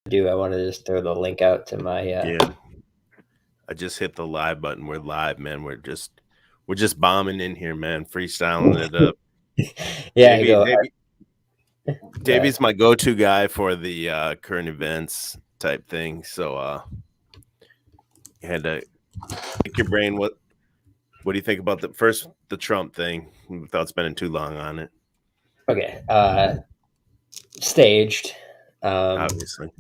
do, I want to just throw the link out to my Yeah, I just hit the live button. We're live, man. We're just bombing in here, man. Freestyling it up. yeah, Davey, go Davey, go ahead. Davey's my go-to guy for the current events type thing. So you had to pick your brain. What do you think about the Trump thing without spending too long on it? Okay, staged, um, Obviously.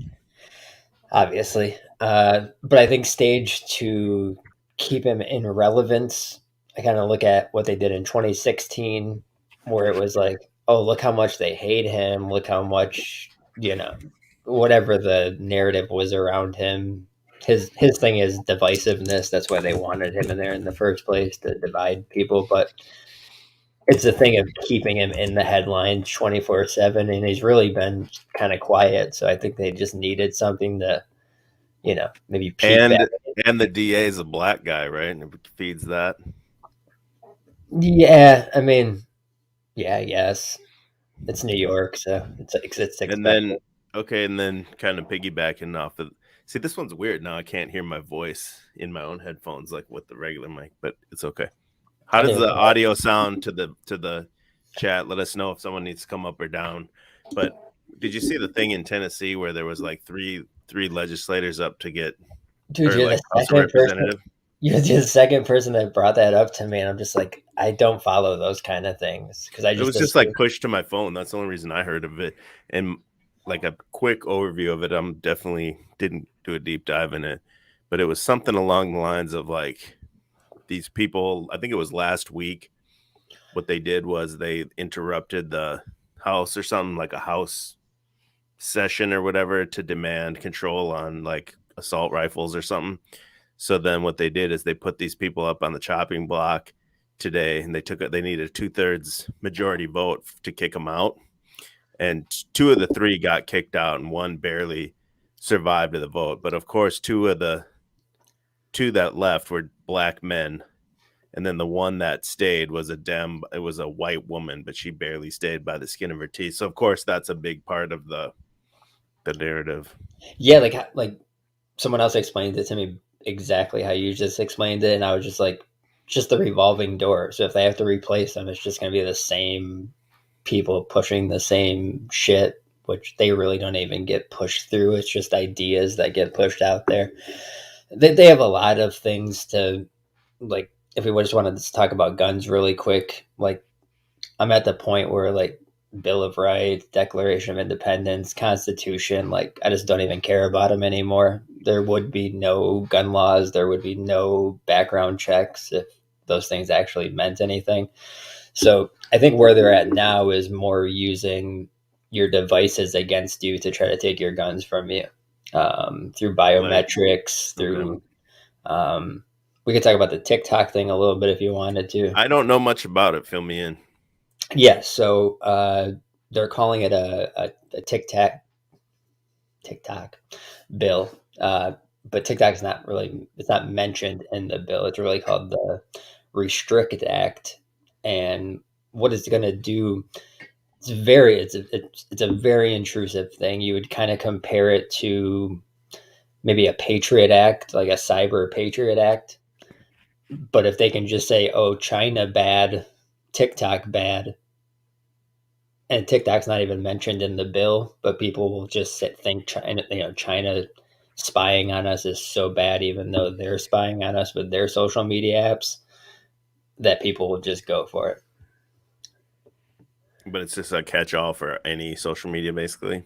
obviously, but I think staged to keep him in relevance. I kind of look at what they did in 2016, where it was like, oh, look how much they hate him, look how much whatever the narrative was around him. His thing is divisiveness. That's why they wanted him in there in the first place, to divide people. But it's a thing of keeping him in the headlines 24/7, and he's really been kind of quiet. So I think they just needed something to, maybe peek back. And and the DA is a black guy, right? And it feeds that. Yeah, I mean, yeah, I guess it's New York, so it's And expected. then okay, and then kind of piggybacking off of see this one's weird now. I can't hear my voice in my own headphones like with the regular mic, but it's okay. How I don't does even the know what. audio sound to the chat? Let us know if someone needs to come up or down. But did you see the thing in Tennessee where there was like three legislators up to get Dude, or you're like the House of second person. Representative? You're the second person that brought that up to me, and I'm just like, I don't follow those kind of things because I It just was just assume. like pushed to my phone. That's the only reason I heard of it. And like a quick overview of it, I'm definitely didn't do a deep dive in it, but it was something along the lines of like these people, I think it was last week, what they did was they interrupted the house or something like a house session or whatever to demand control on like assault rifles or something. So then what they did is they put these people up on the chopping block today and they needed a 2/3 majority vote to kick them out. And two of the three got kicked out and one barely survived the vote. But of course, two of the two that left were black men. And then the one that stayed was it was a white woman, but she barely stayed by the skin of her teeth. So of course that's a big part of the narrative. Yeah, like someone else explained it to me exactly how you just explained it, and I was just like, just the revolving door. So if they have to replace them, it's just going to be the same people pushing the same shit, which they really don't even get pushed through. It's just ideas that get pushed out there. They have a lot of things to, like, if we just wanted to talk about guns really quick, like, I'm at the point where, like, Bill of Rights, Declaration of Independence, Constitution, like, I just don't even care about them anymore. There would be no gun laws. There would be no background checks if those things actually meant anything. So I think where they're at now is more using your devices against you to try to take your guns from you, through Like, biometrics, okay. through. Um, we could talk about the TikTok thing a little bit if you wanted to. I don't know much about it. Fill me in. Yeah, so they're calling it a TikTok bill, but TikTok's not really, it's not mentioned in the bill. It's really called the Restrict Act, and what it's going to do. It's a very intrusive thing. You would kind of compare it to maybe a Patriot Act, like a Cyber Patriot Act. But if they can just say, "Oh, China bad, TikTok bad," and TikTok's not even mentioned in the bill, but people will just think China, China spying on us is so bad, even though they're spying on us with their social media apps, that people will just go for it. But it's just a catch all for any social media basically.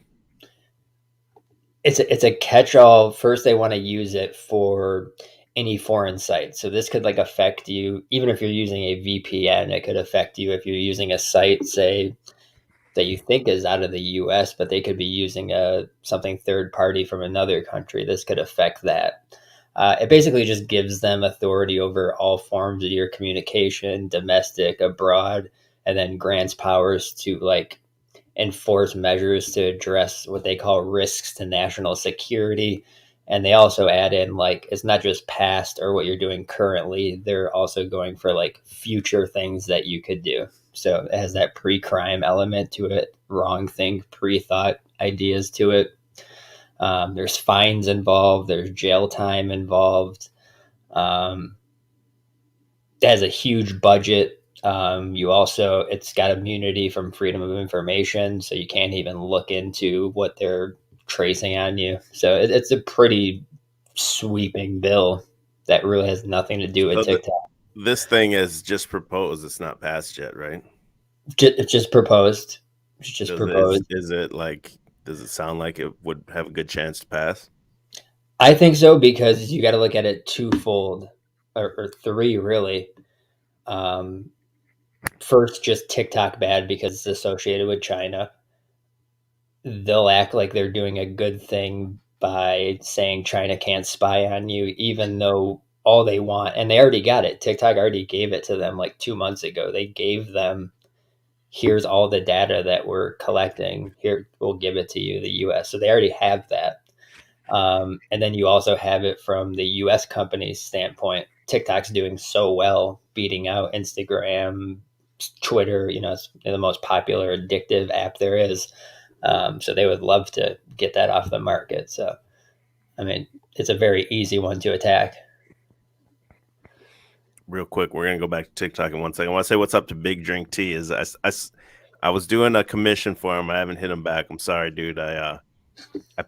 It's a catch-all. First, they want to use it for any foreign site. So this could, like, affect you even if you're using a VPN. It could affect you if you're using a site, say, that you think is out of the US, but they could be using something third party from another country. This could affect that. It basically just gives them authority over all forms of your communication, domestic, abroad, and then grants powers to, like, enforce measures to address what they call risks to national security. And they also add in, like, it's not just past or what you're doing currently, they're also going for, like, future things that you could do. So it has that pre crime element to it, wrong thing, pre thought ideas to it. There's fines involved. There's jail time involved. Um, it has a huge budget. You also, it's got immunity from freedom of information, so you can't even look into what they're tracing on you. So it's a pretty sweeping bill that really has nothing to do with So TikTok. this thing is just proposed. It's not passed yet, right? It's just proposed. It's just proposed. Is it like? Does it sound like it would have a good chance to pass? I think so because you got to look at it twofold, or three really. Um, First, just TikTok bad because it's associated with China. They'll act like they're doing a good thing by saying China can't spy on you, even though all they want, and they already got it. TikTok already gave it to them like 2 months ago. They gave them, here's all the data that we're collecting. Here, we'll give it to you, the US. So they already have that. And then you also have it from the US company's standpoint. TikTok's doing so well, beating out Instagram, Twitter. It's the most popular addictive app there is. So they would love to get that off the market. So, I mean, it's a very easy one to attack. Real quick, we're gonna go back to TikTok in 1 second. I want to say what's up to Big Drink T. I was doing a commission for him. I haven't hit him back. I'm sorry, dude. I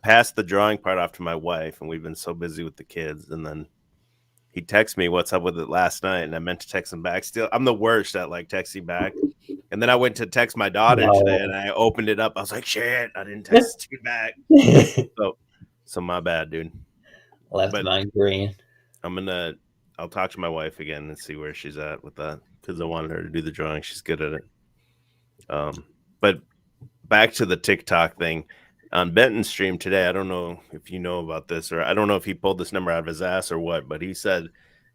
passed the drawing part off to my wife, and we've been so busy with the kids. And then he texted me what's up with it last night, and I meant to text him back. Still, I'm the worst at like texting back. And then I went to text my daughter today, and No. I opened it up. I was like, shit, I didn't text you back. So my bad, dude. Left But mine green. I'll talk to my wife again and see where she's at with that because I wanted her to do the drawing. She's good at it. But back to the TikTok thing on Benton's stream today. I don't know if you know about this, or I don't know if he pulled this number out of his ass or what, but he said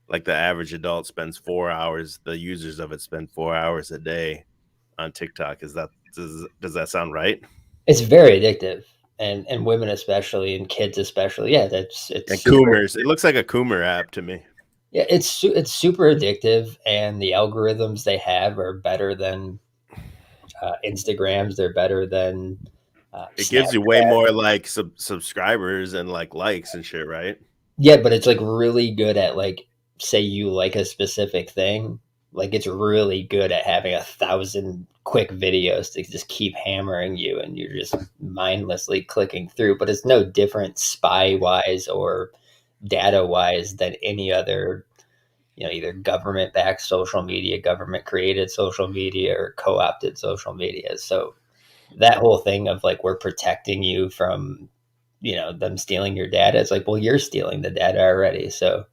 like the average adult spends 4 hours. The users of it spend 4 hours a day on TikTok. Does that sound right? It's very addictive, and women especially, and kids especially. Yeah, it's And super. Coomers. It looks like a Coomer app to me. Yeah, it's super addictive, and the algorithms they have are better than Instagrams. They're better than It gives you way Snapchat. more like subscribers and like likes and shit, right? Yeah, but it's like really good at like, say you like a specific thing. Like it's really good at having 1,000 quick videos to just keep hammering you, and you're just mindlessly clicking through. But it's no different spy wise or data wise than any other, either government backed social media, government created social media, or co opted social media. So that whole thing of like, we're protecting you from, them stealing your data. It's like, well, you're stealing the data already. So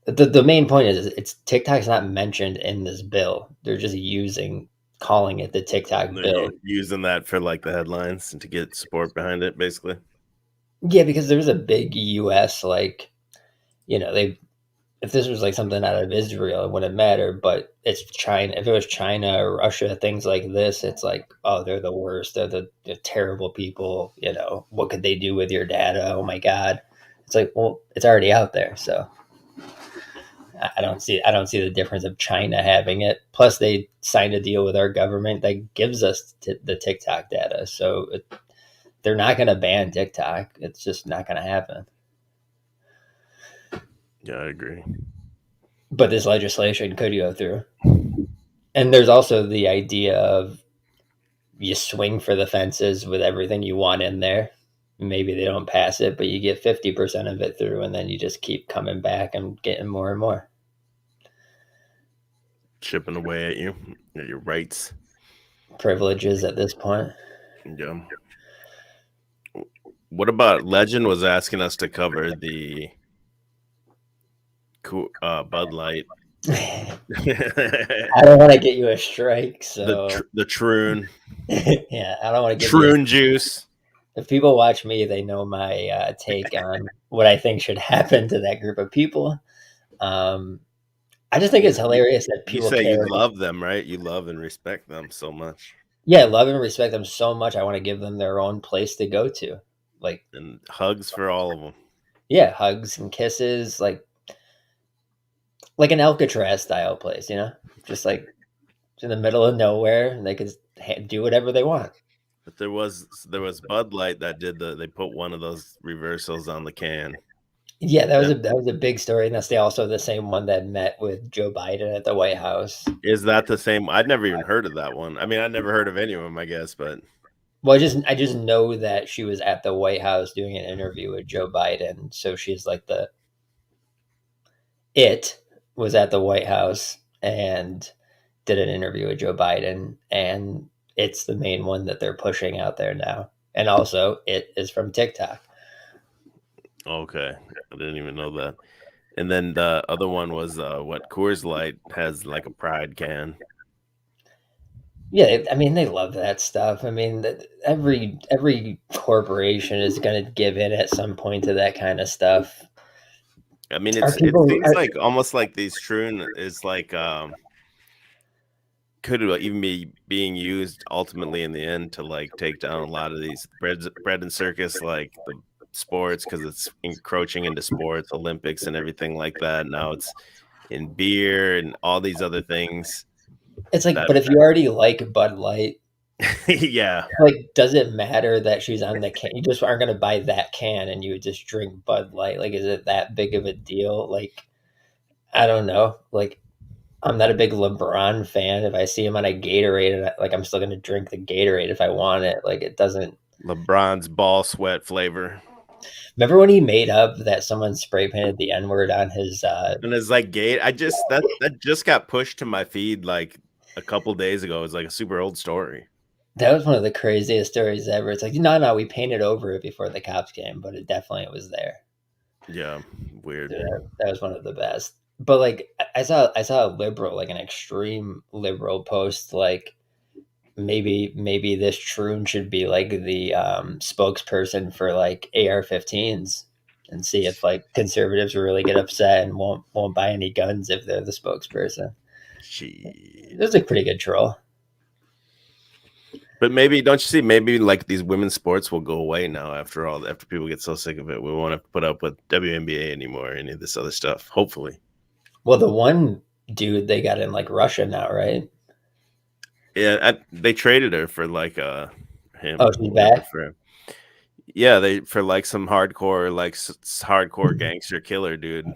the main point is it's TikTok's not mentioned in this bill. They're just calling it the TikTok They're bill. using that for like the headlines and to get support behind it, basically. Yeah, because there's a big US, like, they, if this was like something out of Israel, it wouldn't matter. But it's China. If it was China or Russia, things like this, it's like, oh, they're the worst. They're terrible people. What could they do with your data? Oh my God. It's like, well, it's already out there. So I don't see the difference of China having it. Plus, they signed a deal with our government that gives us the TikTok data. So they're not going to ban TikTok. It's just not going to happen. Yeah, I agree. But this legislation could go through. And there's also the idea of you swing for the fences with everything you want in there. Maybe they don't pass it, but you get 50% of it through, and then you just keep coming back and getting more and more Chipping away at your rights. privileges at this point. Yeah. What about Legend was asking us to cover the Bud Light, I the don't want to get you a strike, so the Troon yeah, I don't want to give you. Troon juice. If people watch me, they know my take on what I think should happen to that group of people. Um, I just think it's hilarious that You people say you care. love them, right? You love and respect them so much, Yeah, I love and respect them so much. I want to give them their own place to go to. Like, and hugs for all of them. yeah, hugs and kisses, like an Alcatraz style place, just like in the middle of nowhere, and they could do whatever they want. But there was Bud Light that did they put one of those reversals on the can. Yeah, That that was a big story, and that's also the same one that met with Joe Biden at the White House. is that the same? I'd never even heard of that one. I mean, I'd never heard of any of them, I guess, but Well, I just know that she was at the White House doing an interview with Joe Biden, so she's like the it was at the White House and did an interview with Joe Biden, and it's the main one that they're pushing out there now. And also, it is from TikTok. okay. I didn't even know that. And then the other one was what Coors Light has like a pride can. Yeah, I mean they love that stuff. I mean, every corporation is going to give in at some point to that kind of stuff. I mean, Are it people? seems like almost like these Troon is like could even be being used ultimately in the end to like take down a lot of these bread and circus like the sports because it's encroaching into sports, Olympics and everything like that. Now it's in beer and all these other things It's like, that but if you already like Bud Light, yeah. like, does it matter that she's on the can? You just aren't going to buy that can, and you would just drink Bud Light. Like, is it that big of a deal? Like, I don't know. Like, I'm not a big LeBron fan. If I see him on a Gatorade, and like, I'm still going to drink the Gatorade if I want it. Like, it doesn't. LeBron's ball sweat flavor. Remember when he made up that someone spray painted the N word on his? And it's like gate. I just that just got pushed to my feed like a couple days ago. It's like a super old story. That was one of the craziest stories ever. It's like, no, no, we painted over it before the cops came, but it definitely was there. Yeah, weird. Dude, that was one of the best. But like, I saw a liberal, like an extreme liberal post, like maybe this Troon should be like the spokesperson for like AR-15s, and see if like conservatives will really get upset and won't buy any guns if they're the spokesperson. It Shit. was a pretty good troll. But maybe don't you see? Maybe like these women's sports will go away now after all. After people get so sick of it, we won't have to put up with WNBA anymore. Any of this other stuff. Hopefully. Well, the one dude they got in like Russia now, right? Yeah, they traded her for like Oh, him, she's whatever back. for him. Yeah, they for like some hardcore like hardcore gangster killer dude.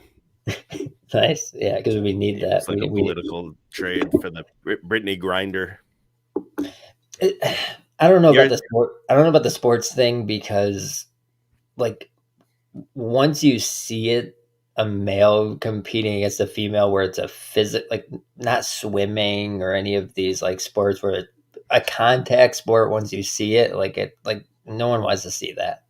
Nice, yeah, because we need It that. was like a political trade for the Brittany Grinder. It, I don't know about You're the sport. I don't know about the sports thing because, like, once you see it, a male competing against a female, where it's a like not swimming or any of these like sports where a contact sport. Once you see it, like no one wants to see that.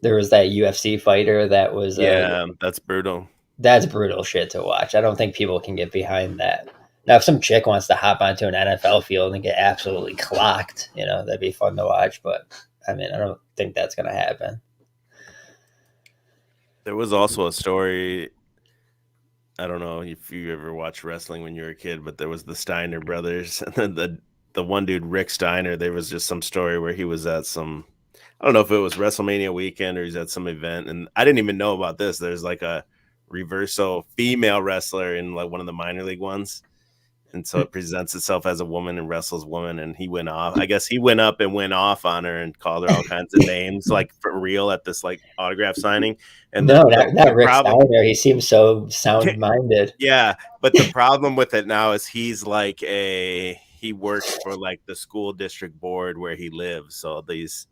There was that UFC fighter that was yeah, that's brutal. that's brutal shit to watch. I don't think people can get behind that. Now, if some chick wants to hop onto an NFL field and get absolutely clocked, that'd be fun to watch. But I mean, I don't think that's going to happen. There was also a story. I don't know if you ever watched wrestling when you were a kid, but there was the Steiner brothers, and then the one dude Rick Steiner. There was just some story where he was at some. I don't know if it was WrestleMania weekend or he's at some event, and I didn't even know about this. There's like a reverso female wrestler in like one of the minor league ones, and so it presents itself as a woman and wrestles woman, and he went off. I guess he went up and went off on her and called her all kinds of names, like for real at this like autograph signing. And No, not the Rick problem, Steiner. He seems so sound minded. yeah, but the problem with it now is he works for like the school district board where he lives, so these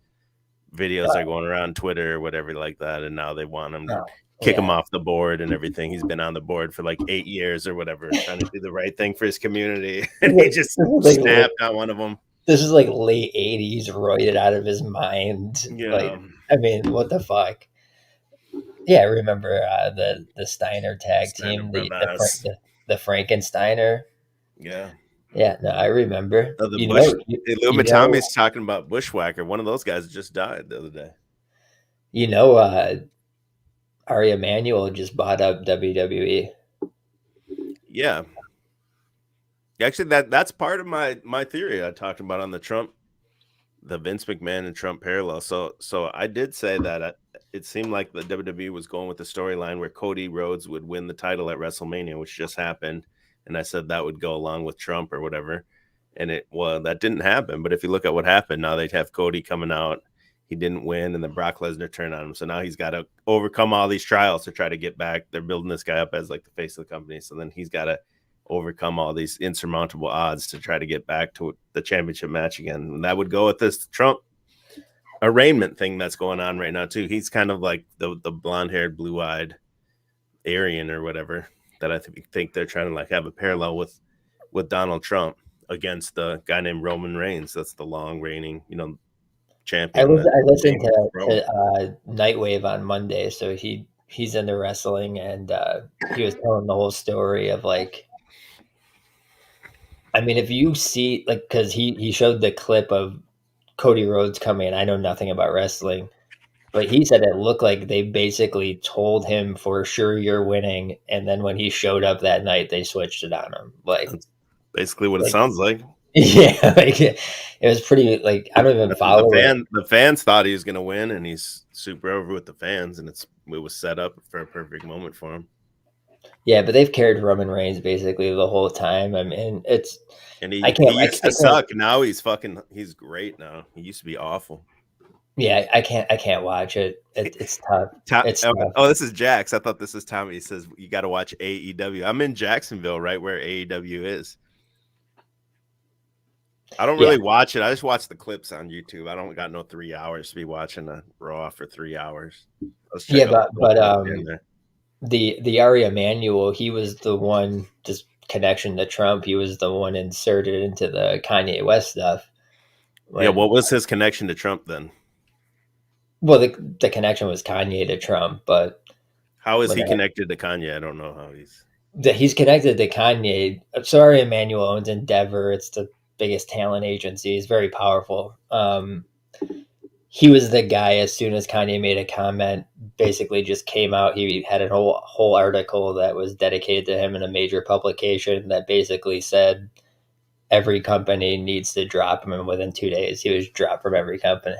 videos are going around Twitter or whatever like that, and now they want him to Oh, kick him yeah. off the board and everything. He's been on the board for like 8 years or whatever, trying to do the right thing for his community, and he just snapped on one of them. This is like late '80s, roided out of his mind. Like, Yeah, I mean, what the fuck? Yeah, I remember the Steiner tag Steiner team, brothers. The Frankensteiner. Yeah. Yeah, no, I remember. The Bush, You Illuminati's talking about Bushwhacker. One of those guys just died the other day. you know, Ari Emanuel just bought up WWE. Yeah, actually, that's part of my theory I talked about on the Vince McMahon and Trump parallel. So I did say that it seemed like the WWE was going with the storyline where Cody Rhodes would win the title at WrestleMania, which just happened, and I said that would go along with Trump or whatever. And that didn't happen. But if you look at what happened, now they have Cody coming out. He didn't win, and then Brock Lesnar turned on him. So now he's got to overcome all these trials to try to get back. They're building this guy up as like the face of the company. So then he's got to overcome all these insurmountable odds to try to get back to the championship match again. And that would go with this Trump arraignment thing that's going on right now too. He's kind of like the blonde-haired, blue-eyed Aryan or whatever that I think they're trying to like have a parallel with Donald Trump against the guy named Roman Reigns. That's the long reigning, champion. I listened to Nightwave on Monday, so he's into wrestling, and he was telling the whole story of like, I mean, if you see like, because he showed the clip of Cody Rhodes coming in. I know nothing about wrestling, but he said it looked like they basically told him for sure you're winning, and then when he showed up that night, they switched it on him. Like that's basically what it sounds like. Yeah, like it was pretty. Like I don't even follow it. The fans thought he was going to win, and he's super over with the fans, and it was set up for a perfect moment for him. Yeah, but they've carried Roman Reigns basically the whole time. I mean, it's and he used to suck. Now he's great. Now he used to be awful. Yeah, I can't watch it. It's tough. It's tough. Oh, this is Jax. I thought this was Tommy. He says you got to watch AEW. I'm in Jacksonville, right where AEW is. I don't really watch it. I just watch the clips on YouTube. I don't got no 3 hours to be watching a Raw for 3 hours. Yeah, but the Ari Emanuel, he was the one just connection to Trump. He was the one inserted into the Kanye West stuff. Yeah, what was his connection to Trump then? Well, the connection was Kanye to Trump, but how is he connected to Kanye? I don't know how he's connected to Kanye. Sorry, Emmanuel owns Endeavor. It's the biggest talent agency. He's very powerful. He was the guy as soon as Kanye made a comment, basically just came out. He had a whole article that was dedicated to him in a major publication that basically said every company needs to drop him, and within 2 days he was dropped from every company.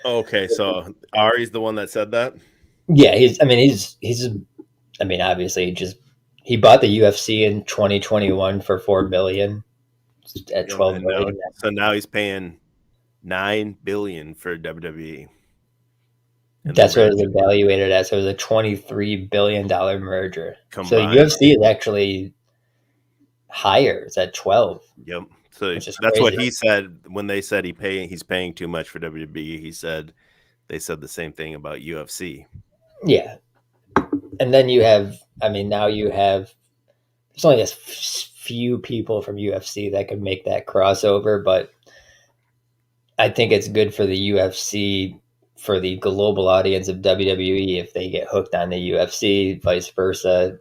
Okay, so Ari's the one that said that? Yeah, obviously he bought the UFC in 2021 for $4 billion at 12 million. So now he's paying $9 billion for WWE. That's what it was evaluated as. So it was a $23 billion merger. Combined. So UFC is actually higher. It's at 12. Yep. So that's crazy. What he said when they said he's paying too much for WWE. He said they said the same thing about UFC. Yeah. And then there's only a few people from UFC that could make that crossover, but I think it's good for the UFC, for the global audience of WWE, if they get hooked on the UFC, vice versa.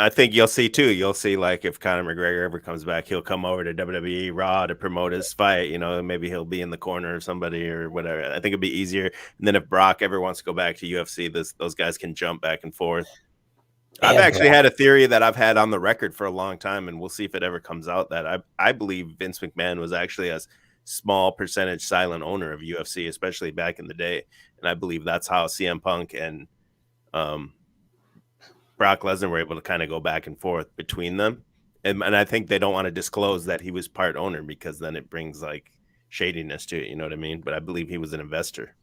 I think you'll see too. You'll see like if Conor McGregor ever comes back, he'll come over to WWE Raw to promote his fight. Maybe he'll be in the corner of somebody or whatever. I think it'd be easier. And then if Brock ever wants to go back to UFC, those guys can jump back and forth. I've actually had a theory that I've had on the record for a long time, and we'll see if it ever comes out, that I believe Vince McMahon was actually a small percentage silent owner of UFC, especially back in the day. And I believe that's how CM Punk and Brock Lesnar were able to kind of go back and forth between them. And I think they don't want to disclose that he was part owner, because then it brings like shadiness to it. You know what I mean? But I believe he was an investor.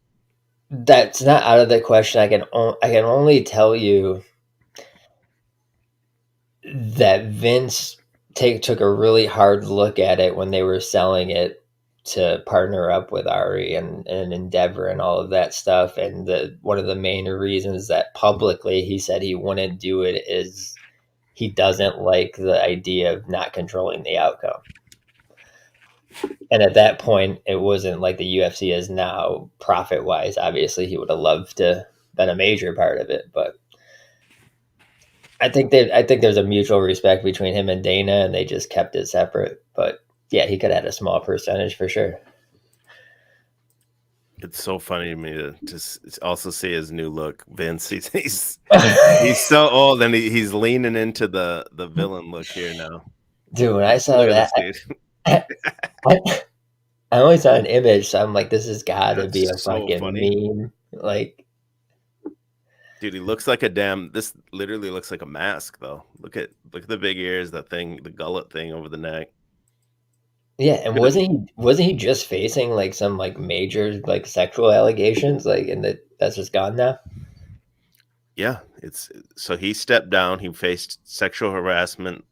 That's not out of the question. I can only tell you that Vince took a really hard look at it when they were selling it to partner up with Ari and Endeavor and all of that stuff. And one of the main reasons that publicly he said he wouldn't do it is he doesn't like the idea of not controlling the outcome. And at that point, it wasn't like the UFC is now profit wise. Obviously, he would have loved to been a major part of it, but I think there's a mutual respect between him and Dana, and they just kept it separate. But yeah, he could have had a small percentage for sure. It's so funny to me to just also see his new look, Vince. He's so old, and he's leaning into the villain look here now. Dude, when I saw that, I only saw an image, so I'm like, this has got to be a fucking meme. Like, dude, he looks like this literally looks like a mask, though. Look at the big ears, that thing, the gullet thing over the neck. Yeah, and wasn't he just facing like some like major like sexual allegations like and that's just gone now? Yeah, it's so he stepped down. He faced sexual harassment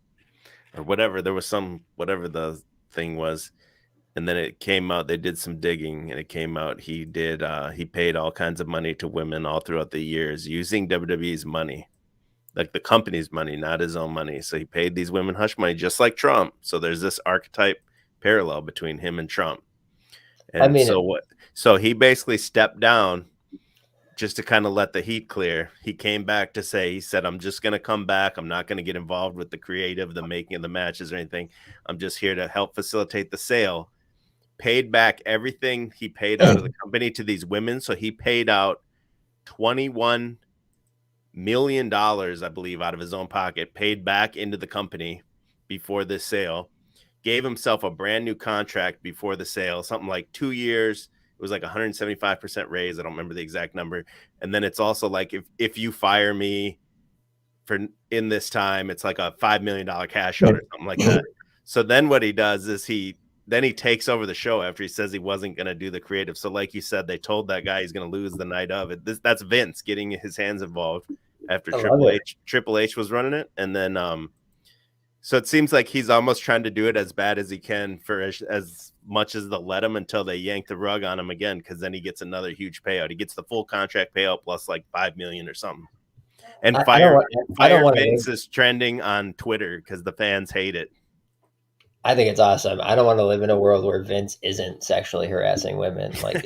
or whatever. There was some whatever the thing was, and then it came out. They did some digging, and it came out he paid all kinds of money to women all throughout the years using WWE's money, like the company's money, not his own money. So he paid these women hush money, just like Trump. So there's this archetype parallel between him and Trump. I And mean, so what? So he basically stepped down just to kind of let the heat clear. He came back to say, he said, I'm just going to come back. I'm not going to get involved with the creative, the making of the matches or anything. I'm just here to help facilitate the sale. Paid back everything he paid out of the company to these women. So he paid out $21 million, I believe, out of his own pocket, paid back into the company before this sale, gave himself a brand new contract before the sale, something like 2 years. It was like 175% raise. I don't remember the exact number. And then it's also like if you fire me for in this time, it's like a $5 million cash out or something like that. So then what he does is he takes over the show after he says he wasn't going to do the creative. So like you said, they told that guy he's going to lose the night of it. That's Vince getting his hands involved after I love Triple it. H. Triple H was running it, and then so it seems like he's almost trying to do it as bad as he can for as much as they'll let him until they yank the rug on him again, because then he gets another huge payout. He gets the full contract payout plus like 5 million or something. And I don't I don't Fire want to live. Vince is trending on Twitter because the fans hate it. I think it's awesome. I don't want to live in a world where Vince isn't sexually harassing women. Like,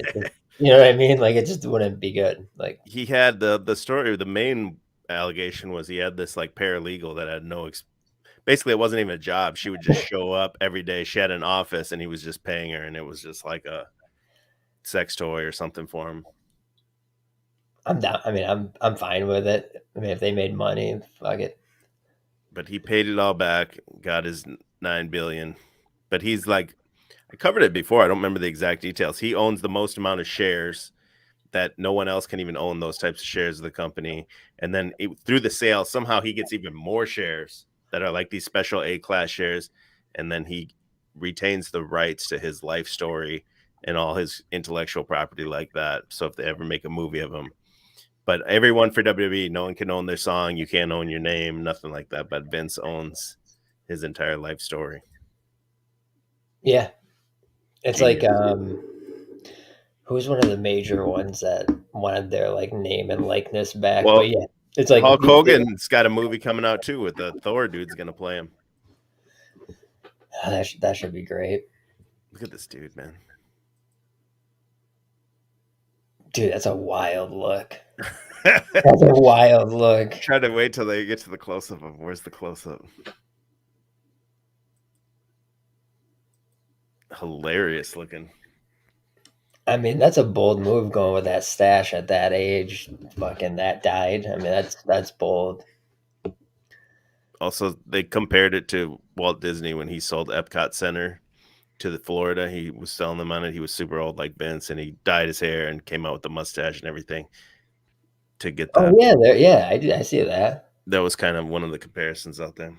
you know what I mean? Like, it just wouldn't be good. Like, He had the story. The main allegation was he had this like paralegal that had basically it wasn't even a job. She would just show up every day. She had an office, and he was just paying her, and it was just like a sex toy or something for him. I'm down. I mean, I'm fine with it. I mean, if they made money, fuck it. But he paid it all back, got his 9 billion. But he's like, I covered it before. I don't remember the exact details. He owns the most amount of shares that no one else can even own those types of shares of the company. And then through the sale, somehow he gets even more shares that are like these special A-class shares. And then he retains the rights to his life story and all his intellectual property like that. So if they ever make a movie of him, but everyone for WWE, no one can own their song. You can't own your name, nothing like that. But Vince owns his entire life story. Yeah, it's like Genius. who's one of the major ones that wanted their like name and likeness back? But Well, yeah, it's like Hulk Hogan's got a movie coming out too with the Thor dude's going to play him. that should be great, Look at this dude, man. dude. That's a wild look. That's a wild look. Try to wait till they get to the close up of where's the close up. Hilarious looking. I mean, that's a bold move going with that stash at that age. Fucking that died. I mean, that's bold. Also, they compared it to Walt Disney when he sold Epcot Center to the Florida. He was selling them on it. He was super old like Vince, and he dyed his hair and came out with the mustache and everything to get Oh that. yeah, there. Yeah, I see that. That was kind of one of the comparisons out there.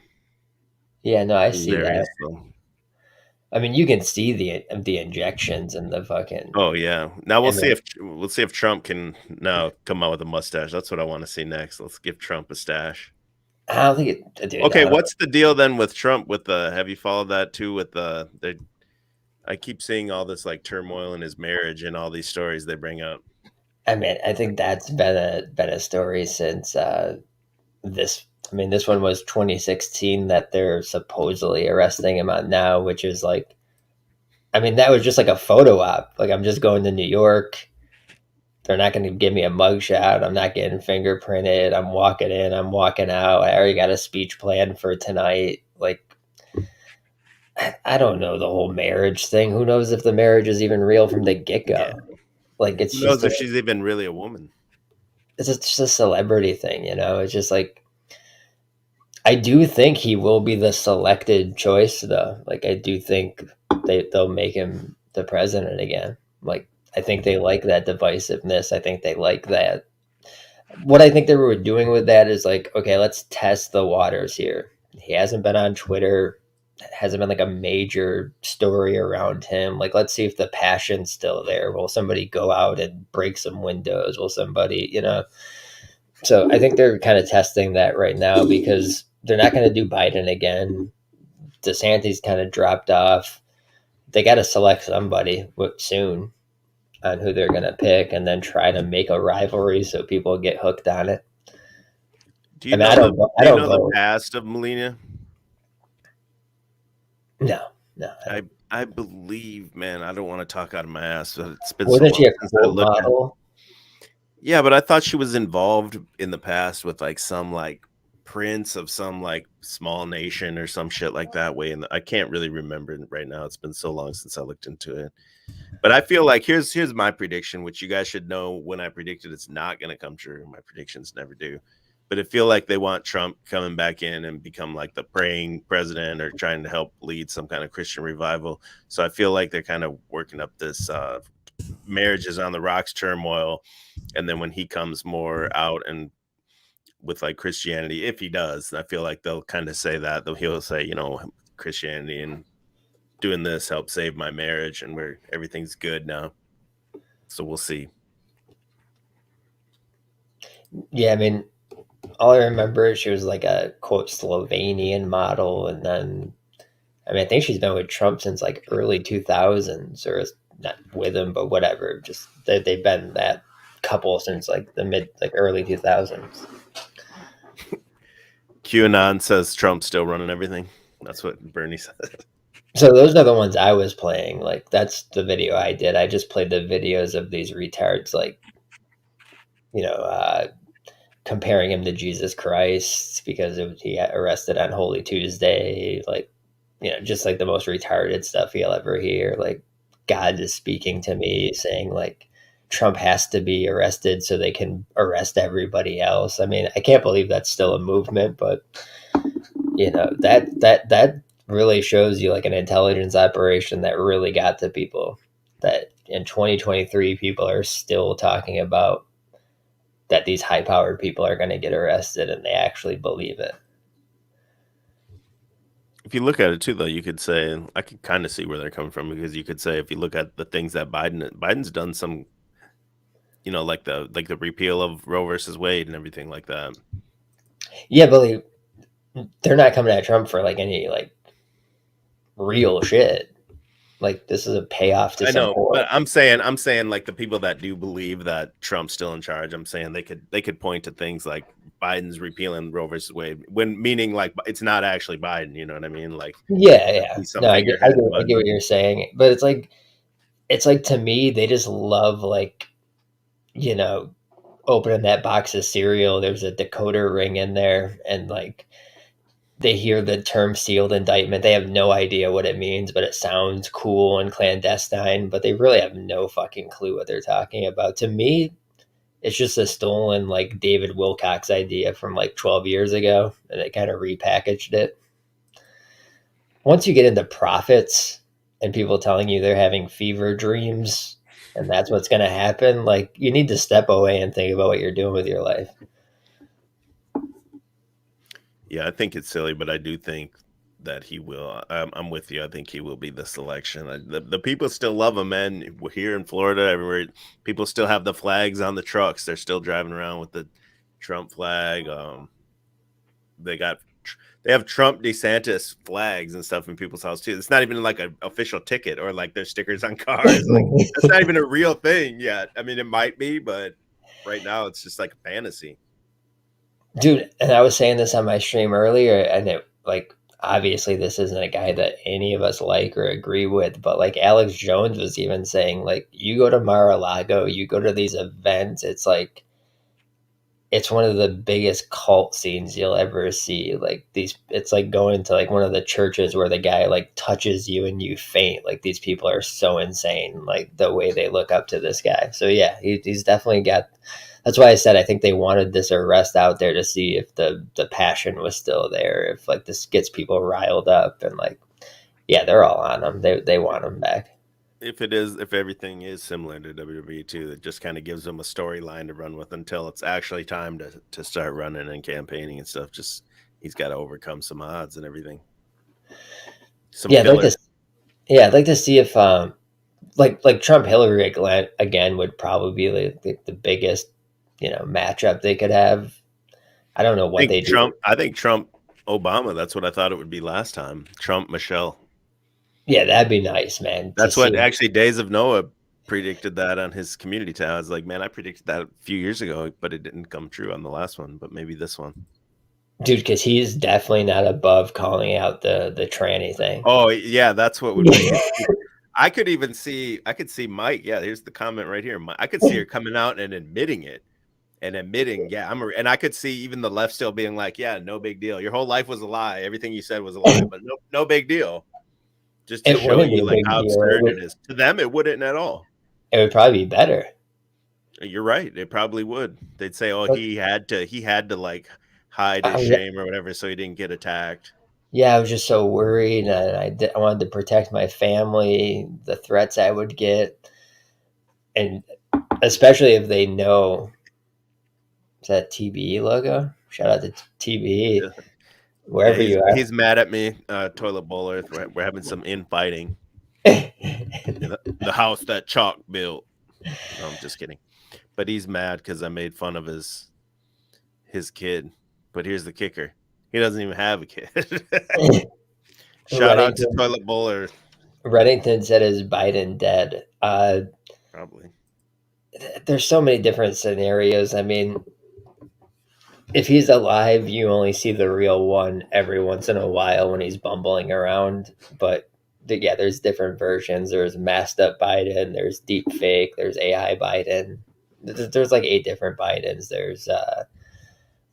Yeah, no, I see that. Hilarious though. I mean, you can see the injections and the fucking Oh yeah. Now and the, we'll see if Trump can now come out with a mustache. That's what I want to see next. Let's give Trump a stash. I don't think it, dude. Okay, I don't. what's the deal then with Trump with the have you followed that too with the I keep seeing all this like turmoil in his marriage and all these stories they bring up. I mean, I think that's been a story since this. I mean, this one was 2016 that they're supposedly arresting him on now, which is like, I mean, that was just like a photo op. Like, I'm just going to New York. They're not going to give me a mugshot. I'm not getting fingerprinted. I'm walking in. I'm walking out. I already got a speech planned for tonight. Like, I don't know the whole marriage thing. Who knows if the marriage is even real from the get Yeah. go? Like, Who knows if she's even really a woman? it's just a celebrity thing, you know? It's just like, I do think he will be the selected choice, though. Like, I do think they'll make him the president again. Like, I think they like that divisiveness. I think they like that. What I think they were doing with that is like, okay, let's test the waters here. He hasn't been on Twitter hasn't been like a major story around him. Like, let's see if the passion's still there. Will somebody go out and break some windows? Will somebody, So I think they're kind of testing that right now because they're not going to do Biden again. DeSantis kind of dropped off. They got to select somebody soon on who they're going to pick and then try to make a rivalry so people get hooked on it. Do I you mean, know the I Do you don't know the vote. past of Melina? No, no. I believe, man, I don't want to talk out of my ass, but it's been so Wasn't long she a since I quote looked at. model? Yeah, but I thought she was involved in the past with like some like prince of some like small nation or some shit like that way. And I can't really remember right now. It's been so long since I looked into it. But I feel like here's my prediction, which you guys should know when I predicted it's not going to come true. My predictions never do. But I feel like they want Trump coming back in and become like the praying president or trying to help lead some kind of Christian revival. So I feel like they're kind of working up this marriages on the rocks turmoil. And then when he comes more out and with like Christianity, if he does, I feel like they'll kind of say that, though he'll say, Christianity and doing this helped save my marriage and where everything's good now. So we'll see. Yeah, I mean, all I remember is she was like a quote Slovenian model, and then I mean, I think she's been with Trump since like early 2000s, or not with him, but whatever. Just they've been that couple since like the mid, like early 2000s. QAnon says Trump's still running everything. That's what Bernie said. So those are the ones I was playing. Like that's the video I did. I just played the videos of these retards, like you know, comparing him to Jesus Christ because he got arrested on Holy Tuesday. Like just like the most retarded stuff you'll ever hear. Like God is speaking to me, saying like Trump has to be arrested so they can arrest everybody else. I mean, I can't believe that's still a movement, but that really shows you like an intelligence operation that really got to people. That in 2023, people are still talking about that these high powered people are going to get arrested, and they actually believe it. If you look at it too, though, you could say I could kind of see where they're coming from because you could say if you look at the things that Biden's done some, like the repeal of Roe versus Wade and everything like that. Yeah, but they're not coming at Trump for like any like real shit. Like this is a payoff to I some know, but whore. I'm saying like the people that do believe that Trump's still in charge, I'm saying they could point to things like Biden's repealing Roe versus Wade, when meaning like it's not actually Biden, you know what I mean? Like Yeah, yeah. he's some No, figurehead, I but get what you're saying, but it's like to me they just love like you know opening that box of cereal. There's a decoder ring in there, and like they hear the term sealed indictment. They have no idea what it means, but it sounds cool and clandestine. But they really have no fucking clue what they're talking about. To me, it's just a stolen like David Wilcox idea from like 12 years ago, and they kind of repackaged it. Once you get into profits and people telling you they're having fever dreams and that's what's going to happen, like you need to step away and think about what you're doing with your life. yeah, I think it's silly, but I do think that he will. I'm with you. I think he will be the selection. The people still love him, man. We're here in Florida, everywhere. People still have the flags on the trucks. They're still driving around with the Trump flag. They got they have Trump DeSantis flags and stuff in people's house too. It's not even like an official ticket or like their stickers on cars. Like that's not even a real thing yet. I mean, it might be, but right now it's just like a fantasy. Dude, and I was saying this on my stream earlier, and it like obviously this isn't a guy that any of us like or agree with, but like Alex Jones was even saying, like, you go to Mar-a-Lago, you go to these events, it's like it's one of the biggest cult scenes you'll ever see. Like these, it's like going to like one of the churches where the guy like touches you and you faint. Like these people are so insane, like the way they look up to this guy. So yeah, he's definitely got. That's why I said I think they wanted this arrest out there to see if the passion was still there, if like this gets people riled up, and like yeah, they're all on him. They want him back. If everything is similar to WWE too, it just kind of gives them a storyline to run with until it's actually time to start running and campaigning and stuff. Just he's got to overcome some odds and everything. Some Yeah, I'd like killer. to. Yeah, I'd like to see if like Trump Hillary again would probably be the biggest matchup they could have. I don't know what they do. I think Trump Obama. That's what I thought it would be last time. Trump Michelle. Yeah, that'd be nice, man, to That's what see. actually Days of Noah predicted that on his community tab. I was like, man, I predicted that a few years ago, but it didn't come true on the last one. But maybe this one. Dude, because he's definitely not above calling out the tranny thing. Oh yeah, that's what would make it. I could see Mike. Yeah, here's the comment right here. I could see her coming out and admitting it, and admitting, yeah, and I could see even the left still being like, yeah, no big deal. Your whole life was a lie. Everything you said was a lie, but no big deal. Just to It show wouldn't be you a like big how deal. absurd it is. To them, it wouldn't at all. It would probably be better. You're right. It probably would. They'd say, oh, But he had to like hide I his was, shame or whatever, so he didn't get attacked. yeah, I was just so worried, and I wanted to protect my family, the threats I would get, and especially if they know is that TBE logo. Shout out to TBE Yeah, wherever you are. he's mad at me, Toilet Bowl Earth. We're having some infighting in the house that Chalk built. No, I'm just kidding. But he's mad because I made fun of his kid. But here's the kicker: he doesn't even have a kid. Shout out to Reddington Toilet Bowl Earth. Reddington said, "Is Biden dead?" Probably. There's so many different scenarios. I mean, if he's alive, you only see the real one every once in a while when he's bumbling around. But yeah, there's different versions. There's masked up Biden. There's deep fake. There's AI Biden. There's like 8 different Bidens. There's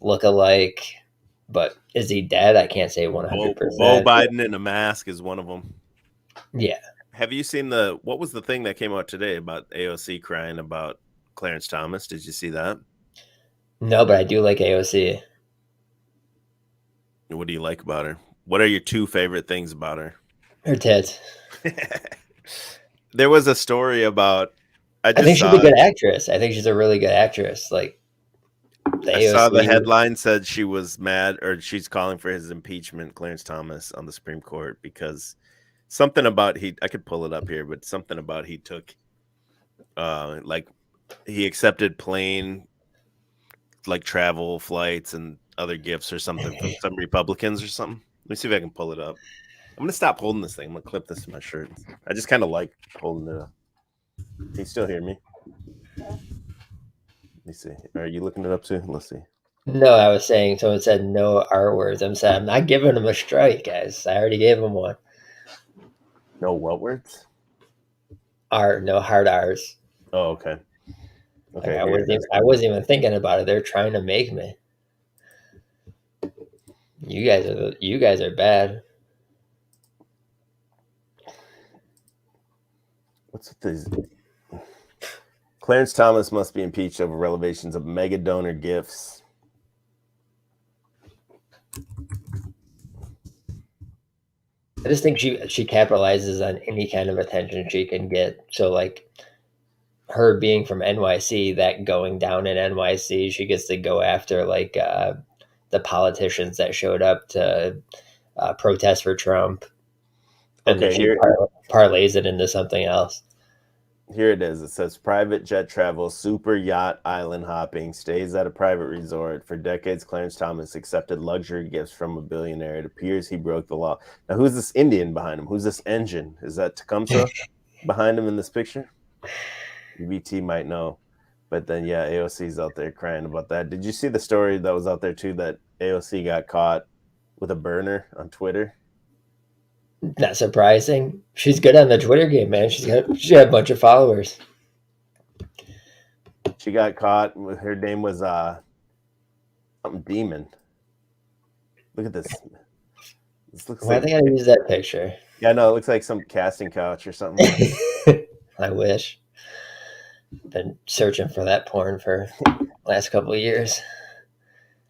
lookalike. But is he dead? I can't say Bo 100%. Biden in a mask is one of them. Yeah. Have you seen what was the thing that came out today about AOC crying about Clarence Thomas? Did you see that? No, but I do like AOC. What do you like about her? What are your 2 favorite things about her? Her tits. There was a story about I I just think she's saw a good actress. I think she's a really good actress. Like the I saw the AOC. headline said she was mad or she's calling for his impeachment, Clarence Thomas, on the Supreme Court because something about I could pull it up here, but something about he took like he accepted plane like travel flights and other gifts or something from some Republicans or something. Let me see if I can pull it up. I'm gonna stop holding this thing. I'm gonna clip this in my shirt. I just kind of like holding it up. Can you still hear me? Let me see. Are you looking it up too? Let's see. No, I was saying someone said no R words. I'm saying I'm not giving him a strike, guys. I already gave him one. No what words? R, no hard R's. Oh, okay. Like Okay, here it is. I wasn't even thinking about it. They're trying to make me. You guys are bad. What's with these? Clarence Thomas must be impeached over revelations of mega donor gifts. I just think she capitalizes on any kind of attention she can get. So like her being from NYC, that going down in NYC, she gets to go after like the politicians that showed up to protest for Trump, and then Okay, she parlays it into something else. here it is. It says private jet travel, super yacht island hopping, stays at a private resort. For decades, Clarence Thomas accepted luxury gifts from a billionaire. It appears he broke the law. Now, who's this Indian behind him? Who's this engine? Is that Tecumseh behind him in this picture? UBT might know. But then, yeah, AOC's out there crying about that. Did you see the story that was out there, too, that AOC got caught with a burner on Twitter? Not surprising. She's good on the Twitter game, man. She got a bunch of followers. She got caught. Her name was something Demon. Look at this. This looks Why like they gotta use that picture? yeah, no, it looks like some casting couch or something. I wish. Been searching for that porn for last couple of years.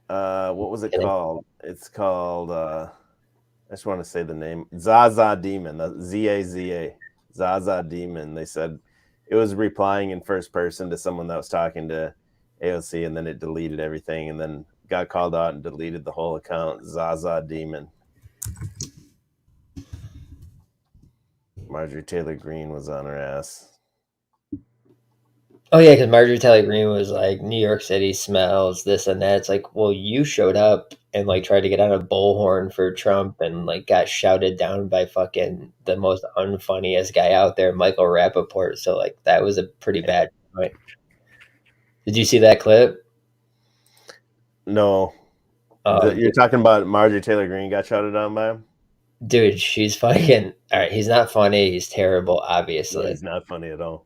What was it called? It's called I just want to say the name. Zaza Demon. Z-A-Z-A. Zaza Demon. They said it was replying in first person to someone that was talking to AOC, and then it deleted everything, and then got called out and deleted the whole account. Zaza Demon. Marjorie Taylor Greene was on her ass. Oh yeah, because Marjorie Taylor Greene was like, New York City smells this and that. It's like, well, you showed up and like tried to get on a bullhorn for Trump and like got shouted down by fucking the most unfunniest guy out there, Michael Rappaport. So like that was a pretty bad point. Did you see that clip? No. You're talking about Marjorie Taylor Greene got shouted down by him? Dude, she's fucking all right. He's not funny. He's terrible, obviously. No, he's not funny at all.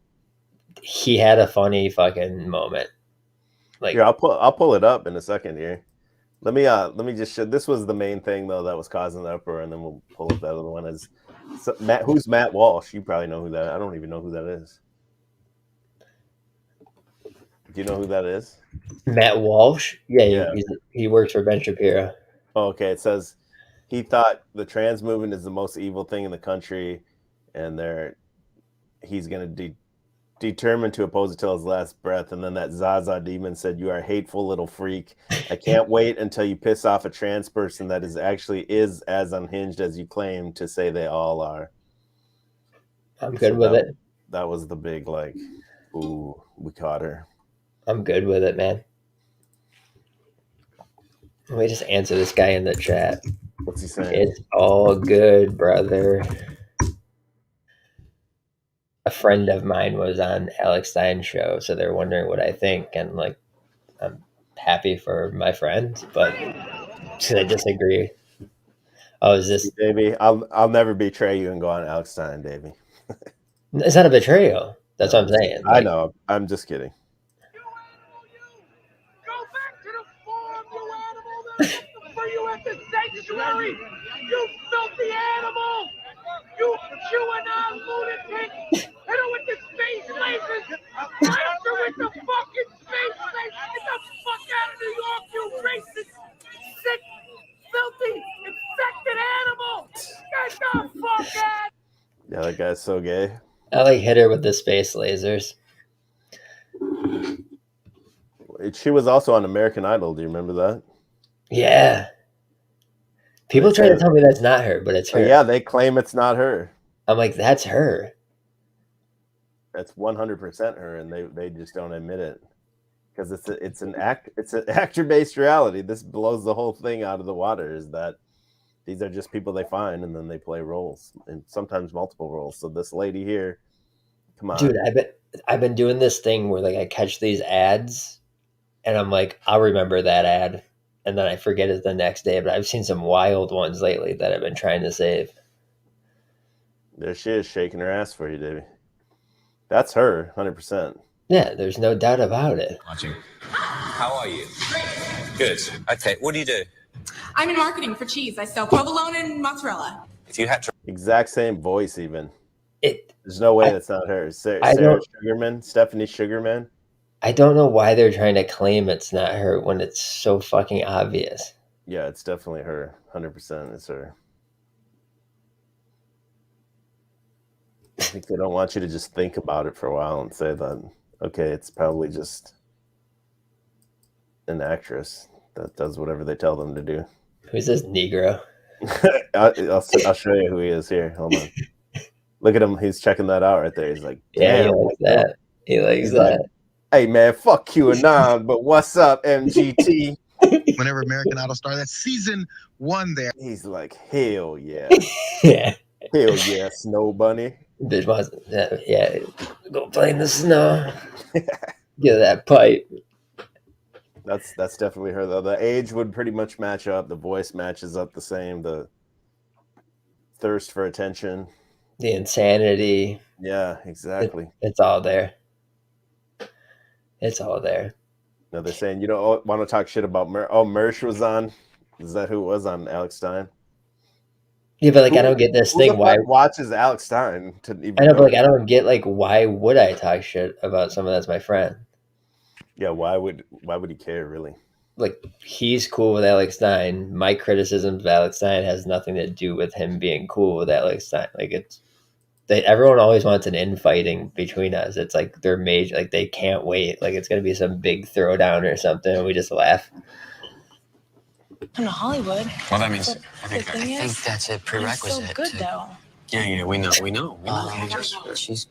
He had a funny fucking moment. Like, here, I'll pull it up in a second here. Let me just show. This was the main thing though that was causing the uproar, and then we'll pull up that other one. Who's Matt Walsh? You probably know who that. I don't even know who that is. Do you know who that is? Matt Walsh? Yeah. He works for Ben Shapiro. Oh, okay. It says he thought the trans movement is the most evil thing in the country, and he's going to determined to oppose it till his last breath. And then that Zaza demon said, "You are a hateful little freak. I can't wait until you piss off a trans person that is as unhinged as you claim to say they all are." I'm good with it. That was the big like, ooh, we caught her. I'm good with it, man. Let me just answer this guy in the chat. What's he saying? It's all good, brother. A friend of mine was on Alex Stein's show, so they're wondering what I think, and like, I'm happy for my friend, but I disagree. Oh, is this Davey? I'll never betray you and go on Alex Stein, Davey. It's not a betrayal. That's what I'm saying. I know. I'm just kidding. Go back to the farm, you animal! They're looking for you at the sanctuary! You filthy animal! You QAnon lunatic! Hit her with the space lasers! Blast her with the fucking space lasers! Get the fuck out of New York, you racist, sick, filthy, infected animal! Get the fuck out! Yeah, that guy's so gay. I like hit her with the space lasers. She was also on American Idol. Do you remember that? Yeah. People try to tell me that's not her, but it's her. Yeah, they claim it's not her. I'm like, that's her. That's 100% her, and they just don't admit it because it's an actor-based reality. This blows the whole thing out of the water. Is that these are just people they find, and then they play roles, and sometimes multiple roles. So this lady here, come on, dude, I've been doing this thing where like I catch these ads, and I'm like, I'll remember that ad, and then I forget it the next day. But I've seen some wild ones lately that I've been trying to save. There she is, shaking her ass for you, Davey. That's her, 100%. Yeah, there's no doubt about it. Watching. How are you? Good. Okay, what do you do? I'm in marketing for cheese. I sell provolone and mozzarella. If you had to... Exact same voice, even. There's no way that's not her. Sarah Sugarman, Stephanie Sugarman. I don't know why they're trying to claim it's not her when it's so fucking obvious. Yeah, it's definitely her. 100% it's her. I think they don't want you to just think about it for a while and say that, okay, it's probably just an actress that does whatever they tell them to do. Who's this Negro? I'll show you who he is here. Hold on. Look at him. He's checking that out right there. He's like, yeah, he likes that. He likes that. Like, hey, man, fuck QAnon, but what's up, MGT? Whenever American Idol started, that season 1 there. He's like, hell yeah. Yeah. Hell yeah, Snow Bunny. Bitch wants, yeah, go play in the snow. Get that pipe. That's definitely her though. The age would pretty much match up. The voice matches up the same. The thirst for attention. The insanity. Yeah, exactly. It's all there. It's all there. Now they're saying you don't want to talk shit about Mersh was on. Is that who was on Alex Stein? Yeah, but like I don't get this thing. Why watches Alex Stein? I know, but like I don't get like why would I talk shit about someone that's my friend? Yeah, why would he care really? Like he's cool with Alex Stein. My criticisms of Alex Stein has nothing to do with him being cool with Alex Stein. Like everyone always wants an infighting between us. It's like they're major. Like they can't wait. Like it's gonna be some big throwdown or something, and we just laugh. I'm to Hollywood. Well, that means I think that's a prerequisite. I'm so good though. Yeah, we know. She's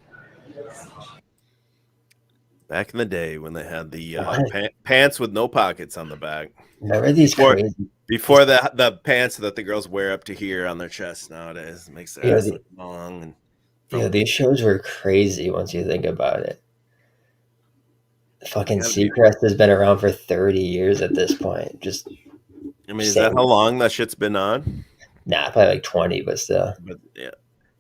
Back in the day when they had the pants with no pockets on the back. Remember these crazy? Before the pants that the girls wear up to here on their chest nowadays. It makes their ass look long and these shows were crazy once you think about it. Fucking Yeah, Seacrest has been around for 30 years at this point. Just I mean, is that how long that shit's been on? Nah, probably like 20, but still. But yeah.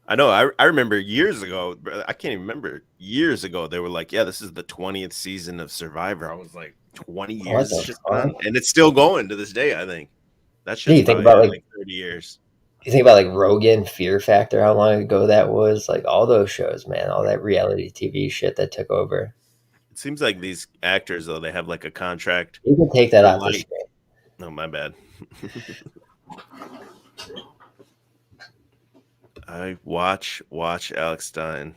I know. I remember years ago. I can't even remember. Years ago, they were like, "Yeah, this is the 20th season of Survivor." I was like, 20 years, it's just on, and it's still going to this day. I think that shit's you think about like 30 years. You think about like Rogan, Fear Factor, how long ago that was? Like all those shows, man, all that reality TV shit that took over. It seems like these actors, though, they have like a contract. You can take that out the screen. No, my bad. I watch Alex Stein.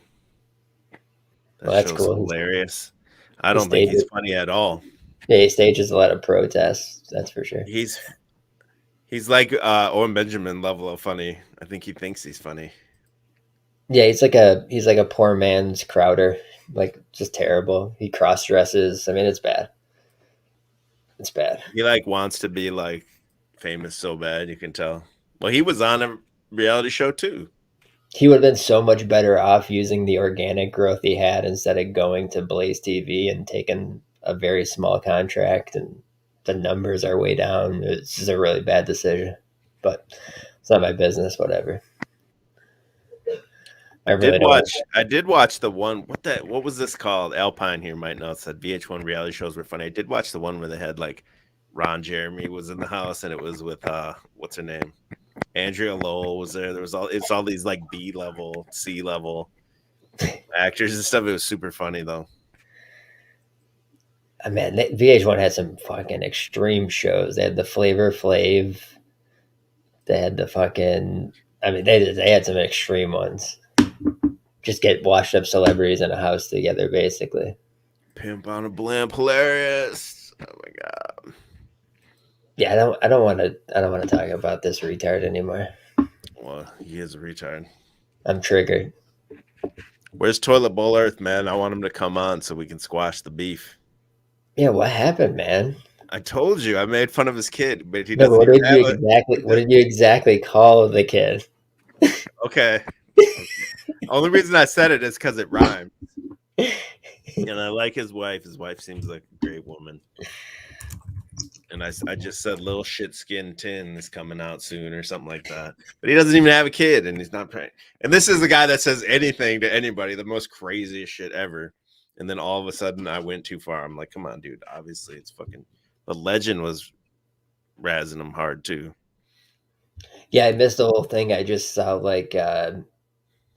That show's cool. Hilarious. I don't think he's funny at all. Yeah, he stages a lot of protests. That's for sure. He's like Owen Benjamin level of funny. I think he thinks he's funny. Yeah, he's like a poor man's Crowder. Like just terrible. He cross dresses. I mean, it's bad. It's bad. He like wants to be like famous so bad, you can tell. Well, he was on a reality show too. He would have been so much better off using the organic growth he had instead of going to Blaze TV and taking a very small contract, and the numbers are way down. It's just a really bad decision, but it's not my business. Whatever. I did watch the one. What was this called? Alpine here might know. It said VH1 reality shows were funny. I did watch the one where they had like Ron Jeremy was in the house, and it was with what's her name? Andrea Lowell was there. It's all these like B level, C level actors and stuff. It was super funny though. Man, VH1 had some fucking extreme shows. They had the Flavor Flav. They had the fucking. I mean, they had some extreme ones. Just get washed up celebrities in a house together, basically. Pimp on a Blimp, hilarious. Oh my god. Yeah, I don't want to talk about this retard anymore. Well, he is a retard. I'm triggered. Where's Toilet Bowl Earth, man? I want him to come on so we can squash the beef. Yeah, what happened, man? I told you I made fun of his kid, but he doesn't. What did you exactly call the kid? Okay. Only reason I said it is because it rhymed. And I like his wife. His wife seems like a great woman. And I just said little shit skin tin is coming out soon or something like that. But he doesn't even have a kid and he's not praying. And this is the guy that says anything to anybody, the most craziest shit ever. And then all of a sudden I went too far. I'm like, come on, dude. Obviously it's fucking the legend was razzing him hard too. Yeah, I missed the whole thing. I just saw like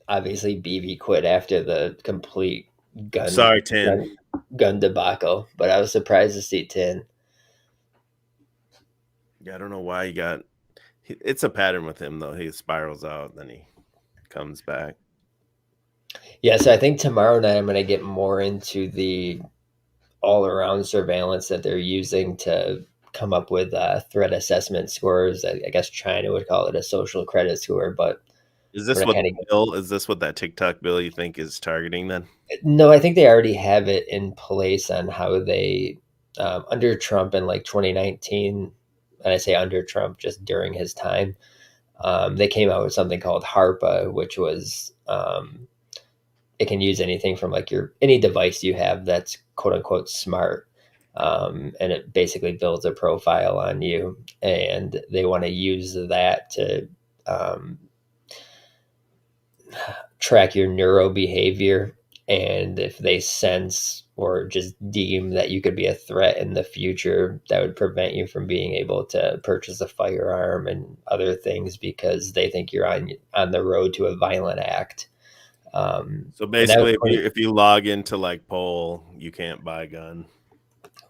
obviously BB quit after the complete gun debacle, but I was surprised to see Tin. Yeah, I don't know why it's a pattern with him though. He spirals out, then he comes back. Yeah, so I think tomorrow night I'm going to get more into the all-around surveillance that they're using to come up with threat assessment scores. I guess China would call it a social credit score, but is this what that TikTok bill you think is targeting then? No, I think they already have it in place on how they under Trump in like 2019. And I say under Trump, just during his time, they came out with something called HARPA, which was it can use anything from like any device you have that's quote unquote smart, and it basically builds a profile on you, and they want to use that to track your neuro behavior, and if they sense or just deem that you could be a threat in the future, that would prevent you from being able to purchase a firearm and other things because they think you're on the road to a violent act. So basically, if you log into like Poll, you can't buy a gun.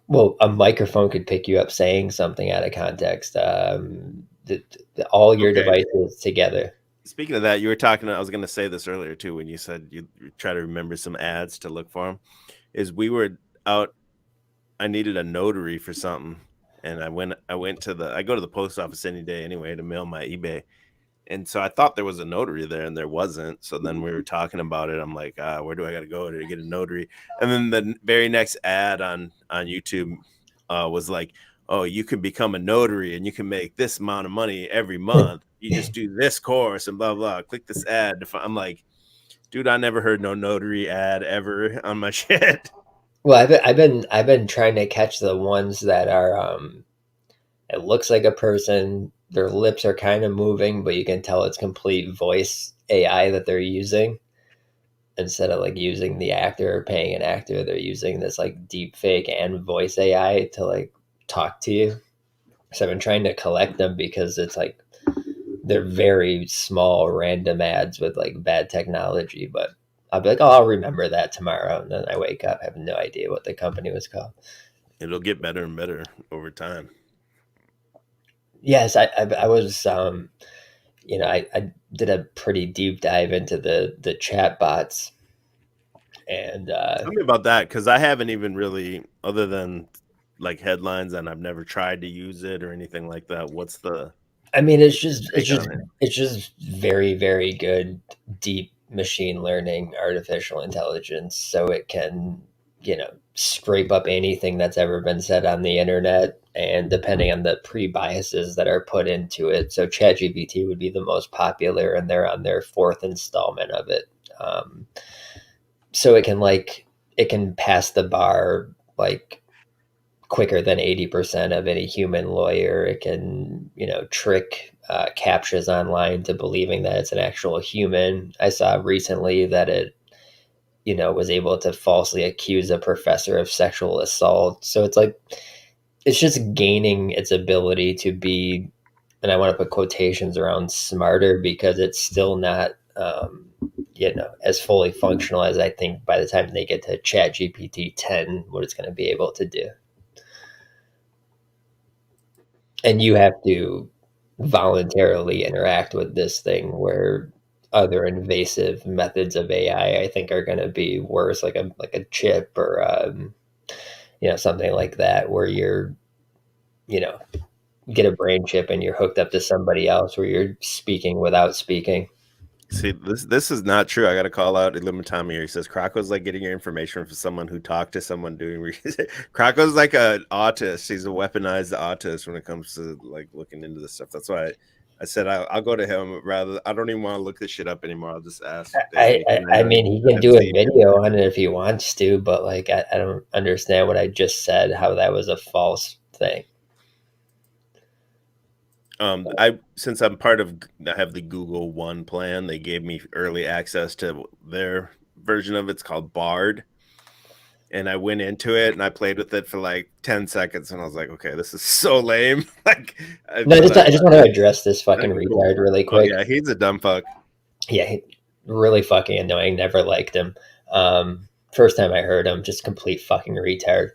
Well, a microphone could pick you up saying something out of context. All your devices together. Speaking of that, you were talking. I was going to say this earlier too when you said you try to remember some ads to look for them. Is we were out. I needed a notary for something, and I go to the post office any day anyway to mail my eBay, And so I thought there was a notary there, and there wasn't. So then we were talking about it. I'm like, where do I got to go to get a notary? And then the very next ad on YouTube was like, oh, you can become a notary and you can make this amount of money every month. You just do this course and blah, blah. Click this ad. I'm like, dude, I never heard no notary ad ever on my shit. Well, I've been trying to catch the ones that are it looks like a person, their lips are kind of moving, but you can tell it's complete voice AI that they're using. Instead of like using the actor or paying an actor, they're using this like deep fake and voice AI to like talk to you. So I've been trying to collect them because it's like they're very small random ads with like bad technology, but I'll be like, oh, I'll remember that tomorrow. And then I wake up, I have no idea what the company was called. It'll get better and better over time. Yes, I was, you know, I did a pretty deep dive into the chat bots. And tell me about that, because I haven't even really, other than like headlines, and I've never tried to use it or anything like that. What's the? I mean, it's just very, very good, deep machine learning, artificial intelligence. So it can, you know, scrape up anything that's ever been said on the internet, and depending on the pre-biases that are put into it. So ChatGPT would be the most popular, and they're on their fourth installment of it. So it can pass the bar like quicker than 80% of any human lawyer. It can, you know, trick captchas online to believing that it's an actual human. I saw recently that it, you know, was able to falsely accuse a professor of sexual assault. So it's like, it's just gaining its ability to be, and I want to put quotations around smarter, because it's still not, you know, as fully functional as I think by the time they get to ChatGPT 10, what it's going to be able to do. And you have to voluntarily interact with this thing, where other invasive methods of AI, I think, are going to be worse, like a chip or you know, something like that, where you're, you know, get a brain chip and you're hooked up to somebody else, where you're speaking without speaking. See, this is not true. I got to call out Elimitami here. He says Crocko's like getting your information from someone who talked to someone doing research. Crocko's like an autist. He's a weaponized autist when it comes to like looking into this stuff. That's why I said I'll go to him rather. I don't even want to look this shit up anymore. I'll just ask. I mean, he can do a video on it if he wants to, but like I don't understand what I just said, how that was a false thing. Since I'm part of, I have the Google One plan. They gave me early access to their version of it's called Bard, and I went into it and I played with it for like 10 seconds, and I was like, okay, this is so lame. Like, I just want to address this fucking retard really quick. Oh, yeah, he's a dumb fuck. Yeah, really fucking annoying. Never liked him. First time I heard him, just complete fucking retard.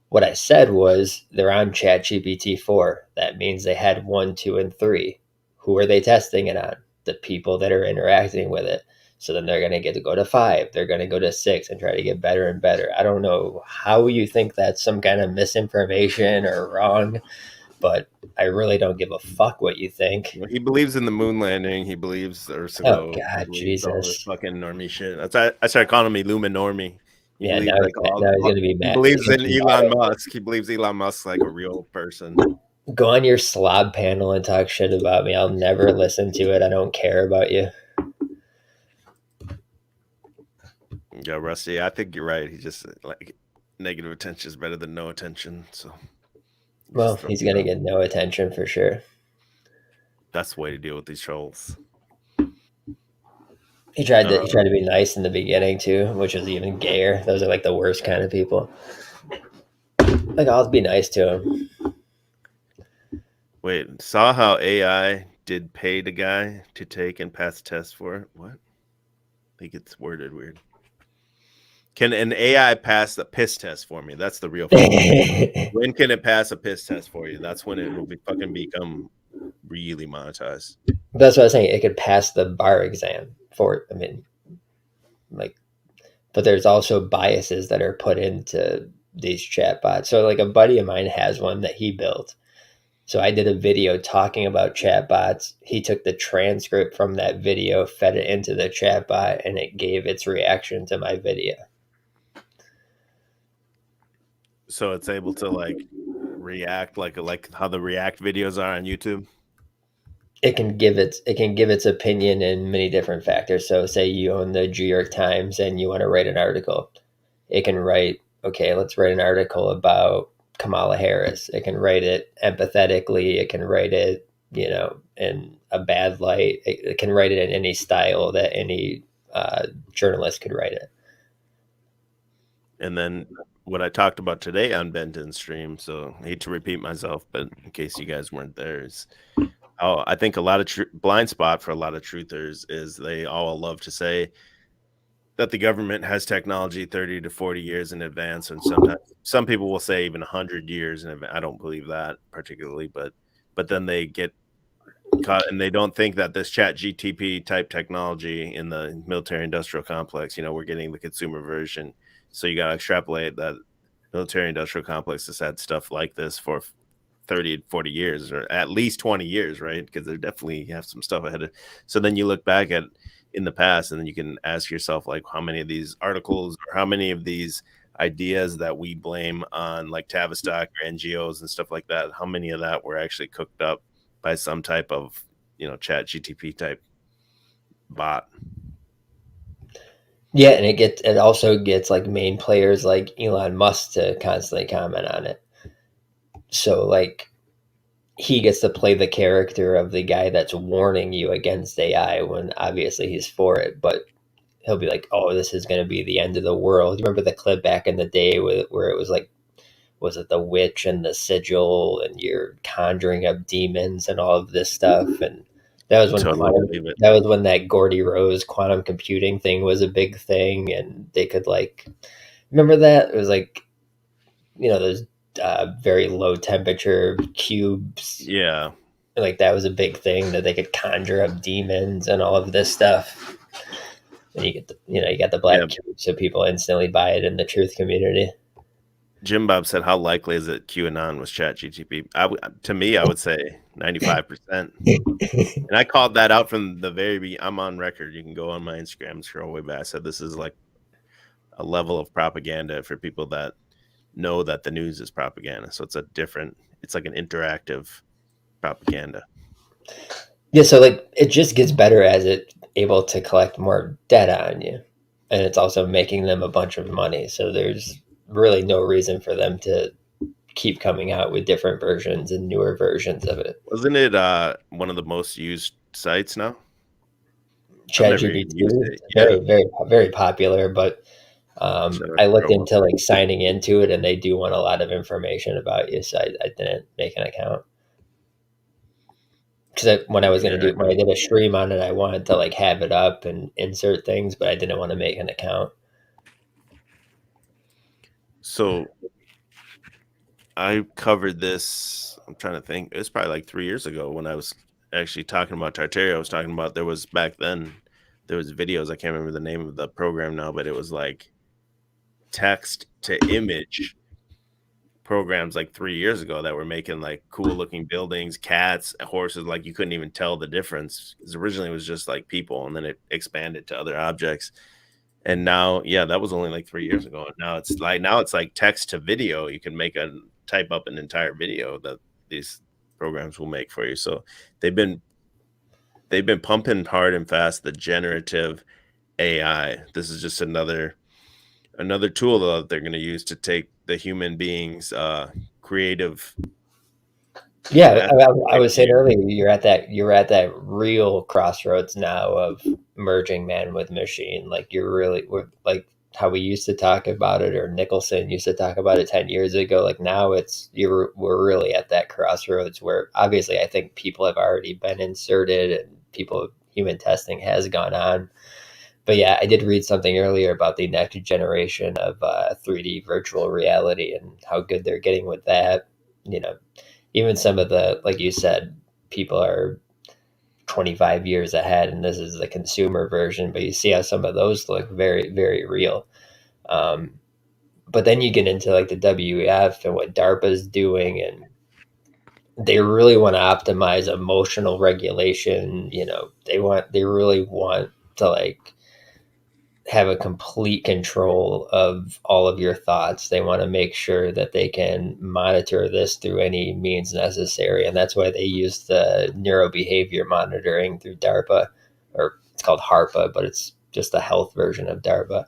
What I said was, they're on ChatGPT 4. That means they had 1, 2, and 3. Who are they testing it on? The people that are interacting with it. So then they're going to get to go to 5. They're going to go to 6 and try to get better and better. I don't know how you think that's some kind of misinformation or wrong, but I really don't give a fuck what you think. He believes in the moon landing. He believes Ursula. Oh, God, Jesus. All this fucking normie shit. That's why I started calling him Illuminormie. Yeah, now he's going to be mad. He believes in Elon Musk. He believes Elon Musk's like a real person. Go on your slob panel and talk shit about me. I'll never listen to it. I don't care about you. Yeah, Rusty, I think you're right. He just like negative attention is better than no attention. So, well, he's going to get no attention for sure. That's the way to deal with these trolls. He tried to be nice in the beginning too, which was even gayer. Those are like the worst kind of people. Like, I'll be nice to him. Wait, saw how AI did pay the guy to take and pass the test for it? What? I think it's worded weird. Can an AI pass the piss test for me? That's the real thing. When can it pass a piss test for you? That's when it will become really monetized. That's what I was saying. It could pass the bar exam for it. I mean, like, but there's also biases that are put into these chatbots. So like a buddy of mine has one that he built. So I did a video talking about chatbots. He took the transcript from that video, fed it into the chatbot, and it gave its reaction to my video. So it's able to like react like how the React videos are on YouTube. It can give its opinion in many different factors. So say you own the New York Times and you want to write an article. It can write, okay, let's write an article about Kamala Harris. It can write it empathetically. It can write it, in a bad light. It can write it in any style that any journalist could write it. And then what I talked about today on Benton's stream, so I hate to repeat myself, but in case you guys weren't there, is I think a lot of blind spot for a lot of truthers is they all love to say that the government has technology 30 to 40 years in advance, and sometimes some people will say even 100 years in advance. I don't believe that particularly, but then they get caught and they don't think that this chat GTP type technology in the military industrial complex, we're getting the consumer version. So you got to extrapolate that military industrial complex has had stuff like this for 30, 40 years, or at least 20 years, right? Because they definitely have some stuff ahead of. So then you look back at in the past, and then you can ask yourself, like, how many of these articles or how many of these ideas that we blame on like Tavistock or NGOs and stuff like that, how many of that were actually cooked up by some type of, chat GTP type bot. Yeah, and it also gets like main players like Elon Musk to constantly comment on it. So like he gets to play the character of the guy that's warning you against AI when obviously he's for it, but he'll be like, "Oh, this is going to be the end of the world." You remember the clip back in the day where it was like, was it the witch and the sigil, and you're conjuring up demons and all of this stuff, and that was when that was when that Gordy Rose quantum computing thing was a big thing, and they could like, remember that? It was like, those very low temperature cubes. Yeah. Like that was a big thing that they could conjure up demons and all of this stuff. And you get you got the black cube, so people instantly buy it in the truth community. Jimbob said, "How likely is it QAnon was chat GTP?" To me, I would say 95%. And I called that out from the very beginning. I'm on record. You can go on my Instagram and scroll way back. I said this is like a level of propaganda for people that know that the news is propaganda. So it's like an interactive propaganda. Yeah, so like it just gets better as it's able to collect more data on you. And it's also making them a bunch of money. So there's really no reason for them to keep coming out with different versions and newer versions of it. Wasn't it one of the most used sites now? ChatGPT, very, very, very popular, but I looked into like signing into it, and they do want a lot of information about you, so I didn't make an account. Because when I did a stream on it, I wanted to like have it up and insert things, but I didn't want to make an account. So I covered this, I'm trying to think, it was probably like 3 years ago when I was actually talking about Tartaria. I was talking about there was videos, I can't remember the name of the program now, but it was like text to image programs like 3 years ago that were making like cool looking buildings, cats, horses, like you couldn't even tell the difference, because originally it was just like people, and then it expanded to other objects. And now, that was only like 3 years ago. And now it's like text to video. You can type up an entire video that these programs will make for you. So they've been pumping hard and fast the generative AI. This is just another tool that they're going to use to take the human beings creative. Yeah, I was saying earlier, you're at that real crossroads now of merging man with machine. Like we're like how we used to talk about it, or Nicholson used to talk about it 10 years ago. Like now we're really at that crossroads where obviously I think people have already been inserted and human testing has gone on. But yeah, I did read something earlier about the next generation of 3D virtual reality and how good they're getting with that. Even some of the, like you said, people are 25 years ahead, and this is the consumer version, but you see how some of those look very, very real. But then you get into like the WEF and what DARPA is doing, and they really want to optimize emotional regulation. You know, they really want to like have a complete control of all of your thoughts. They want to make sure that they can monitor this through any means necessary. And that's why they use the neurobehavior monitoring through DARPA, or it's called HARPA, but it's just the health version of DARPA.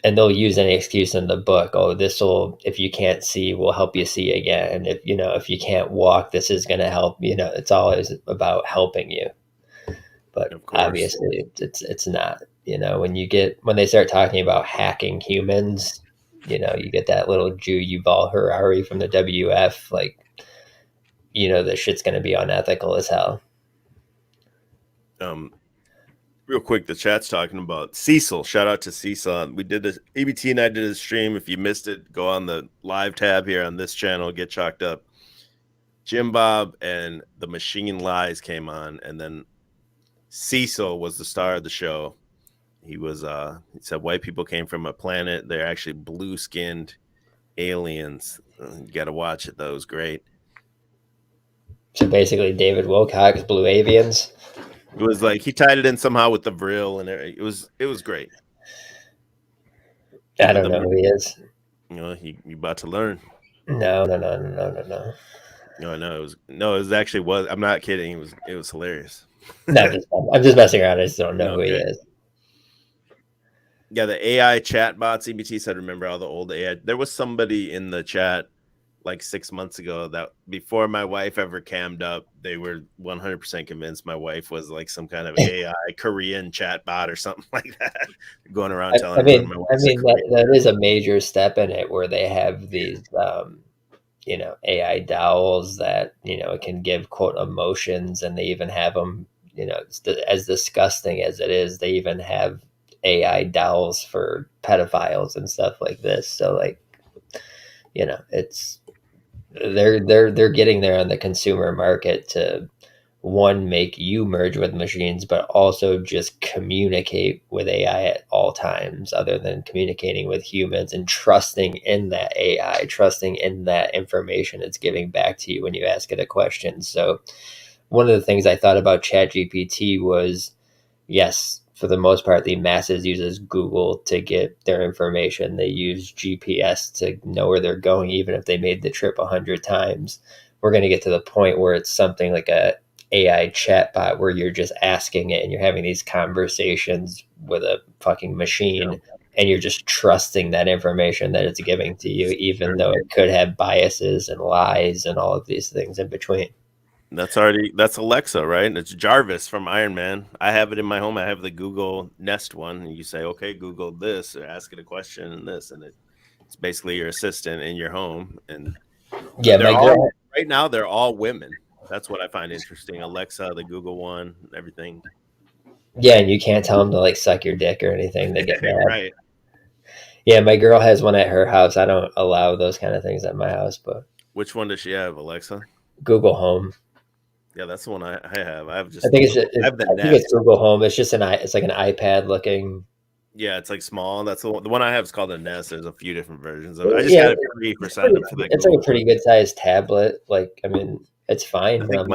And they'll use any excuse in the book. Oh, this will, if you can't see, will help you see again. If, you know, if you can't walk, this is going to help. You know, it's always about helping you. But obviously it's not. You know, when they start talking about hacking humans, you know, you get that little Jew Yuval Harari from the WF, like, you know, the shit's going to be unethical as hell. Real quick, the chat's talking about Cecil. Shout out to Cecil. We did this. EBT and I did a stream. If you missed it, go on the live tab here on this channel. Get chalked up. Jimbob and the Machine Lies came on, and then Cecil was the star of the show. He was he said white people came from a planet. They're actually blue-skinned aliens. You got to watch it. That was great. So basically, David Wilcox, Blue Avians. It was like he tied it in somehow with the Vril, and it was great. I don't know who he is. You know, you about to learn. No. No, it actually was. I'm not kidding. It was hilarious. No, I'm just messing around. I just don't know who he is. Yeah, the AI chat bots. EBT said, remember all the old AI. There was somebody in the chat like 6 months ago that before my wife ever cammed up, they were 100% convinced my wife was like some kind of AI Korean chat bot or something like that, going around telling. That is a major step in it, where they have these, you know, AI dolls that, you know, it can give quote emotions, and they even have them, you know, as disgusting as it is, they even have AI dolls for pedophiles and stuff like this. So like, you know, it's they're getting there on the consumer market to, one, make you merge with machines, but also just communicate with AI at all times, other than communicating with humans and trusting in that AI, trusting in that information it's giving back to you when you ask it a question. So one of the things I thought about ChatGPT was, yes, for the most part, the masses uses Google to get their information. They use GPS to know where they're going, even if they made the trip 100 times. We're going to get to the point where it's something like a AI chatbot, where you're just asking it and you're having these conversations with a fucking machine, and you're just trusting that information that it's giving to you, even though it could have biases and lies and all of these things in between. That's Alexa, right? It's Jarvis from Iron Man. I have it in my home. I have the Google Nest one, and you say, okay, Google this, or ask it a question and this, and it's basically your assistant in your home. And yeah, right now they're all women. That's what I find interesting. Alexa, the Google one, everything. Yeah, and you can't tell them to like suck your dick or anything. They get mad. Right. Yeah, my girl has one at her house. I don't allow those kind of things at my house, but which one does she have, Alexa? Google Home. Yeah, that's the one I have. I think it's Google Home. It's just it's like an iPad looking. Yeah, it's like small. That's the one I have is called a Nest. There's a few different versions of it. I just got it free for signing up for that. It's like a pretty good sized tablet. Like, I mean, it's fine. I think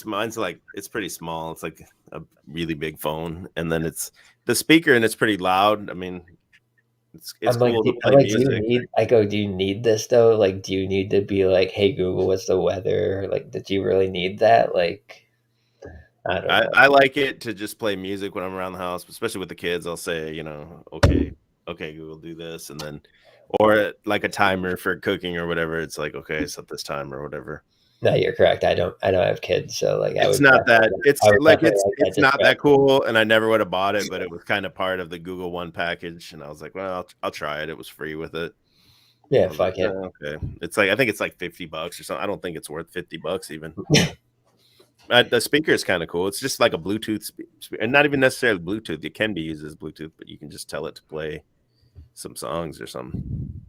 mine's like, it's pretty small. It's like a really big phone, and then it's the speaker, and it's pretty loud. I mean, it's cool to play music. Do you need this though? Like, do you need to be like, hey Google, what's the weather? Like, did you really need that? Like, I don't know. I like it to just play music when I'm around the house, especially with the kids. I'll say, you know, okay, Google, do this, and then, or like a timer for cooking or whatever. It's like, okay, set this time or whatever. No, you're correct. I don't have kids, so like, it's not that cool, and I never would have bought it, but it was kind of part of the Google One package, and I was like, well, I'll try it. It was free with it. Yeah, fuck it. Okay, it's like, I think it's like $50 or something. I don't think it's worth $50 even. The speaker is kind of cool. It's just like a Bluetooth speaker, and not even necessarily Bluetooth. It can be used as Bluetooth, but you can just tell it to play some songs or something.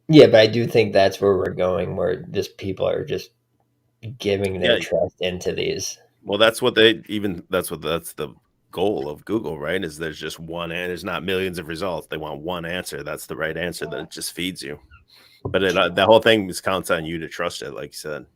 Yeah, but I do think that's where we're going, where just people are just giving their trust into these. Well, that's the goal of Google, right? Is there's just one, and there's not millions of results. They want one answer. That's the right answer that it just feeds you. But the whole thing counts on you to trust it, like you said.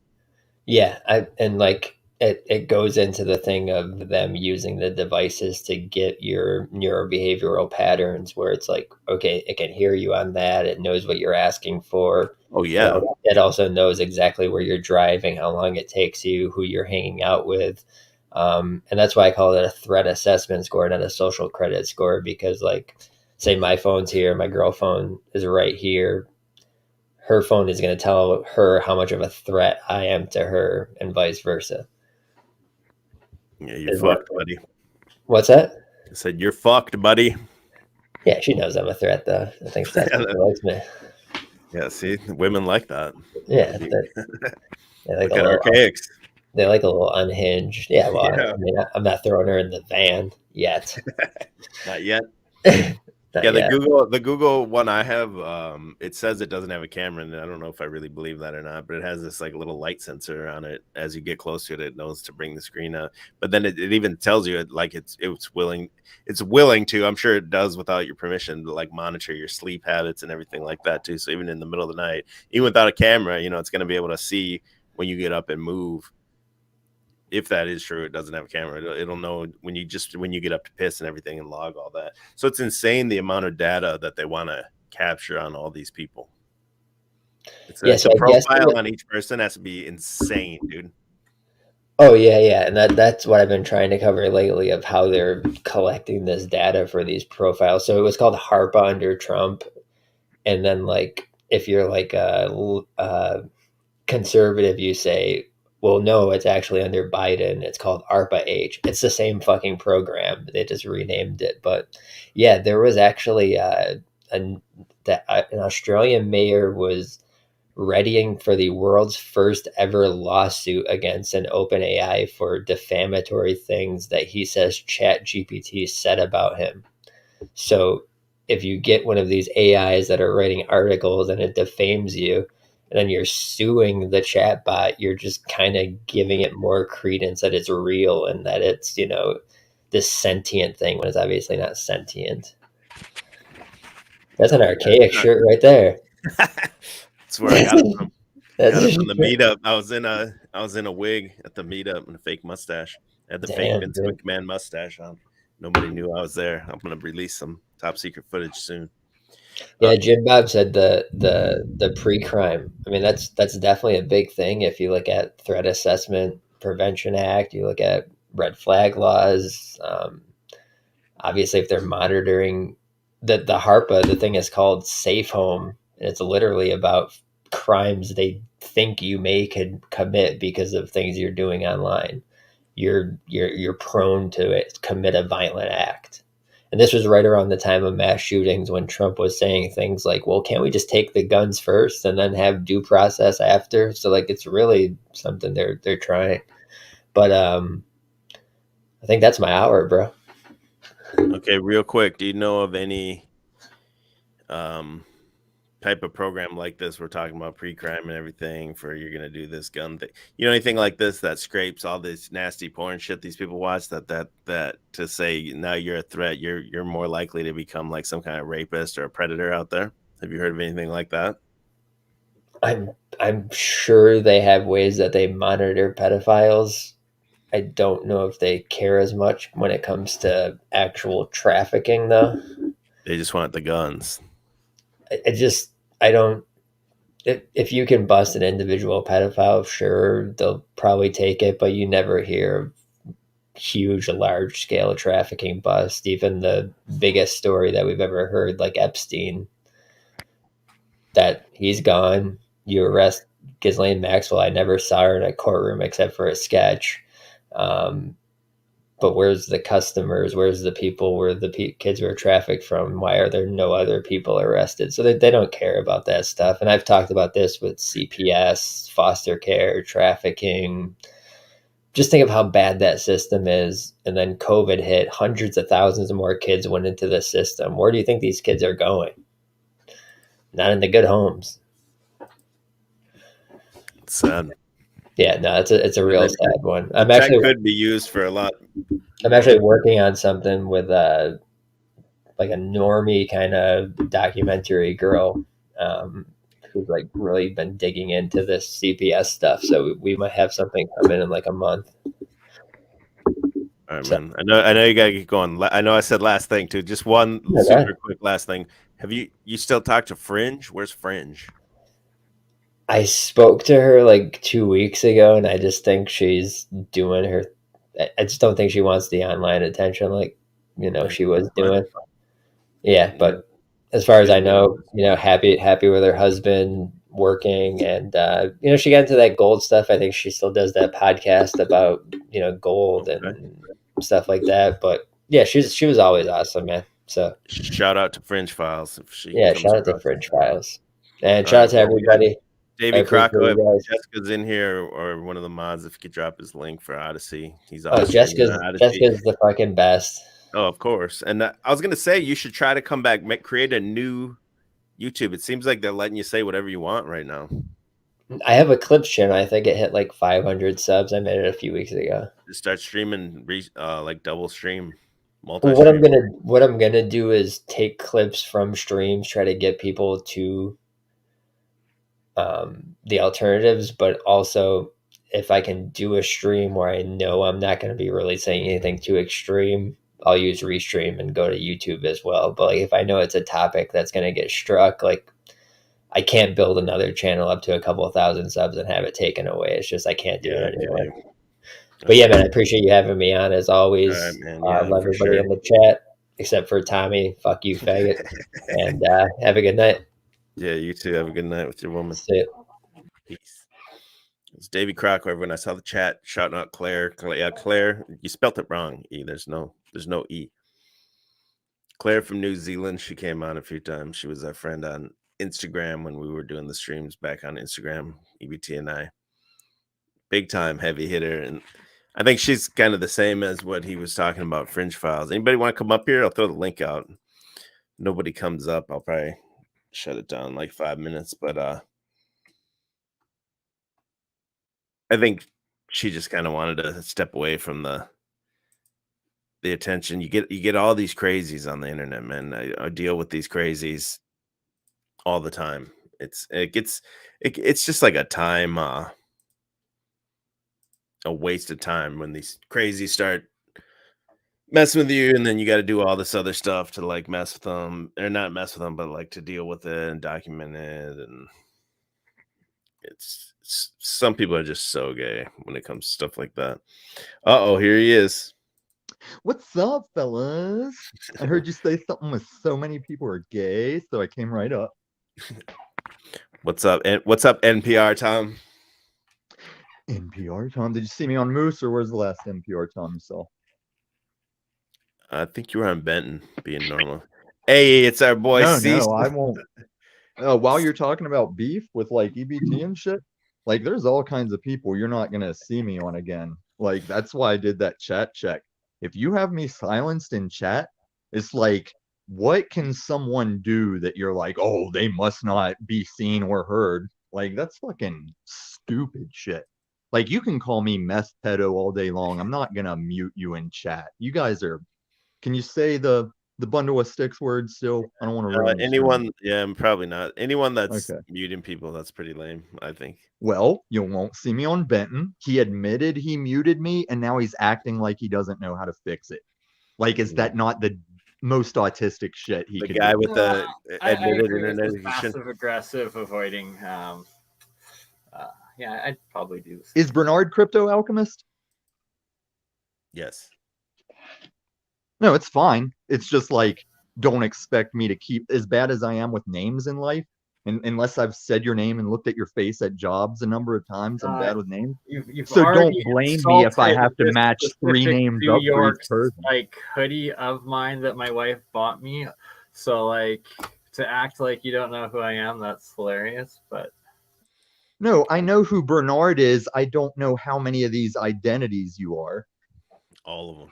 Yeah, and like it goes into the thing of them using the devices to get your neurobehavioral patterns where it's like, okay, it can hear you on that, it knows what you're asking for. Oh yeah. It also knows exactly where you're driving, how long it takes you, who you're hanging out with. And that's why I call it a threat assessment score, not a social credit score, because like say my phone's here, my girl phone is right here, her phone is going to tell her how much of a threat I am to her, and vice versa. Yeah, you're fucked, buddy. What's that? I said you're fucked, buddy. Yeah, she knows I'm a threat, though. I think that's what she likes me. Yeah, see, women like that. Yeah, they like Look at archaics. They like a little unhinged. Yeah, well, Yeah. I mean, I'm not throwing her in the van yet. Not yet. Not Yeah, yet. the Google one I have, it says it doesn't have a camera, and I don't know if I really believe that or not, but it has this like little light sensor on it. As you get close to it, it knows to bring the screen up. But then it even tells you it's willing to. I'm sure it does without your permission to like monitor your sleep habits and everything like that too. So even in the middle of the night, even without a camera, it's going to be able to see when you get up and move. If that is true, it doesn't have a camera. It'll know when you get up to piss and everything and log all that. So it's insane the amount of data that they want to capture on all these people. It's a profile on each person has to be insane, dude. Oh yeah, and that's what I've been trying to cover lately of how they're collecting this data for these profiles. So it was called HARPA under Trump, and then like if you're like a conservative, you say, well, no, it's actually under Biden. It's called ARPA-H. It's the same fucking program. They just renamed it. But yeah, there was actually an Australian mayor was readying for the world's first ever lawsuit against an OpenAI for defamatory things that he says ChatGPT said about him. So if you get one of these AIs that are writing articles and it defames you, and then you're suing the chatbot, you're just kind of giving it more credence that it's real and that it's, this sentient thing when it's obviously not sentient. That's an archaic shirt right there. That's where I got it from. I got it from the meetup. I was in a wig at the meetup and a fake mustache. I had the fake Vince McMahon mustache on. Nobody knew I was there. I'm gonna release some top secret footage soon. Yeah, jimbob said the pre-crime. I mean, that's definitely a big thing. If you look at Threat Assessment Prevention Act, you look at red flag laws. Obviously, if they're monitoring the HARPA, the thing is called Safe Home, and it's literally about crimes they think you may could commit because of things you're doing online. You're prone to commit a violent act. And this was right around the time of mass shootings when Trump was saying things like, well, can't we just take the guns first and then have due process after? So like it's really something they're trying. But I think that's my hour, bro. Okay, real quick, do you know of any type of program like this? We're talking about pre-crime and everything for you're gonna do this gun thing. Anything like this that scrapes all this nasty porn shit these people watch that to say now you're a threat, you're more likely to become like some kind of rapist or a predator out there? Have you heard of anything like that? I'm sure they have ways that they monitor pedophiles. I don't know if they care as much when it comes to actual trafficking, though. They just want the guns. I don't. If you can bust an individual pedophile, sure, they'll probably take it, but you never hear of huge, large scale trafficking bust. Even the biggest story that we've ever heard, like Epstein, that he's gone. You arrest Ghislaine Maxwell. I never saw her in a courtroom except for a sketch. But where's the customers? Where's the people where the kids were trafficked from? Why are there no other people arrested? So they don't care about that stuff. And I've talked about this with CPS, foster care, trafficking. Just think of how bad that system is. And then COVID hit. Hundreds of thousands of more kids went into the system. Where do you think these kids are going? Not in the good homes. It's sad. Yeah, no, it's a real sad one. Could be used for a lot. I'm actually working on something with like a normie kind of documentary girl She's like really been digging into this CPS stuff, so we might have something come in like a month. All right, man. I know you gotta get going. I know I said last thing too. Just one super quick last thing. Have you still talked to Fringe? Where's Fringe? I spoke to her like 2 weeks ago, and I just think she's doing her. I just don't think she wants the online attention like she was doing. Yeah, but as far as I know, happy with her husband working, and she got into that gold stuff. I think she still does that podcast about gold and stuff like that. But yeah, she was always awesome, man. So shout out to Fringe Files if she shout out to Fringe Files, and All shout right, out to everybody. Davey Crocko, if Jessica's in here or one of the mods, if you could drop his link for Odyssey. He's awesome. Jessica's the fucking best. Oh, of course. And I was gonna say you should try to come back, create a new YouTube. It seems like they're letting you say whatever you want right now. I have a clips channel. I think it hit like 500 subs. I made it a few weeks ago. Just start streaming, like double stream. What I'm gonna do is take clips from streams, try to get people to the alternatives, but also if I can do a stream where I know I'm not going to be really saying anything too extreme, I'll use Restream and go to YouTube as well. But like if I know it's a topic that's going to get struck, like I can't build another channel up to a couple of thousand subs and have it taken away. It's just I can't do it anymore. Yeah. But yeah, man, I appreciate you having me on as always. All right, man. Yeah, love everybody in the chat except for Tommy. Fuck you, faggot. And have a good night. Yeah, you too. Have a good night with your woman. See you. Peace. It's Davey Crocko. Everyone, I saw the chat shouting out Claire. Yeah, Claire, you spelt it wrong. E. There's no E. Claire from New Zealand. She came on a few times. She was our friend on Instagram when we were doing the streams back on Instagram. EBT and I. Big time heavy hitter, and I think she's kind of the same as what he was talking about. Fringe Files. Anybody want to come up here? I'll throw the link out. Nobody comes up. I'll probably shut it down in like 5 minutes, but I think she just kind of wanted to step away from the attention. You get all these crazies on the internet, man. I deal with these crazies all the time. It's just like a time a waste of time when these crazies start messing with you, and then you got to do all this other stuff to like mess with them, or not mess with them, but like to deal with it and document it. And it's some people are just so gay when it comes to stuff like that. Uh-oh, here he is. What's up, fellas? I heard you say something with so many people are gay, so I came right up. What's up? What's up, NPR Tom? NPR Tom? Did you see me on Moose, or where's the last NPR Tom you saw? I think you were on Benton being normal. Hey, it's our boy No, I won't. While you're talking about beef with like EBT and shit, like there's all kinds of people you're not gonna see me on again. Like that's why I did that chat check. If you have me silenced in chat, it's like, what can someone do that you're like, oh, they must not be seen or heard? Like that's fucking stupid shit. Like you can call me meth pedo all day long. I'm not gonna mute you in chat. You guys are. Can you say the bundle of sticks word still? I don't want to ruin anyone. Yeah, probably not. Anyone that's muting people, that's pretty lame, I think. Well, you won't see me on Benton. He admitted he muted me, and now he's acting like he doesn't know how to fix it. Like, is that not the most autistic shit he could do? The guy with the admitted internet passive aggressive avoiding. Yeah, I'd probably do this. Is Bernard Crypto Alchemist? Yes. No, it's fine. It's just like, don't expect me to keep as bad as I am with names in life. And unless I've said your name and looked at your face at jobs a number of times, I'm bad with names. So don't blame me if I have to match 3 names up for each person. Like hoodie of mine that my wife bought me. So like to act like you don't know who I am, that's hilarious. But no, I know who Bernard is. I don't know how many of these identities you are. All of them.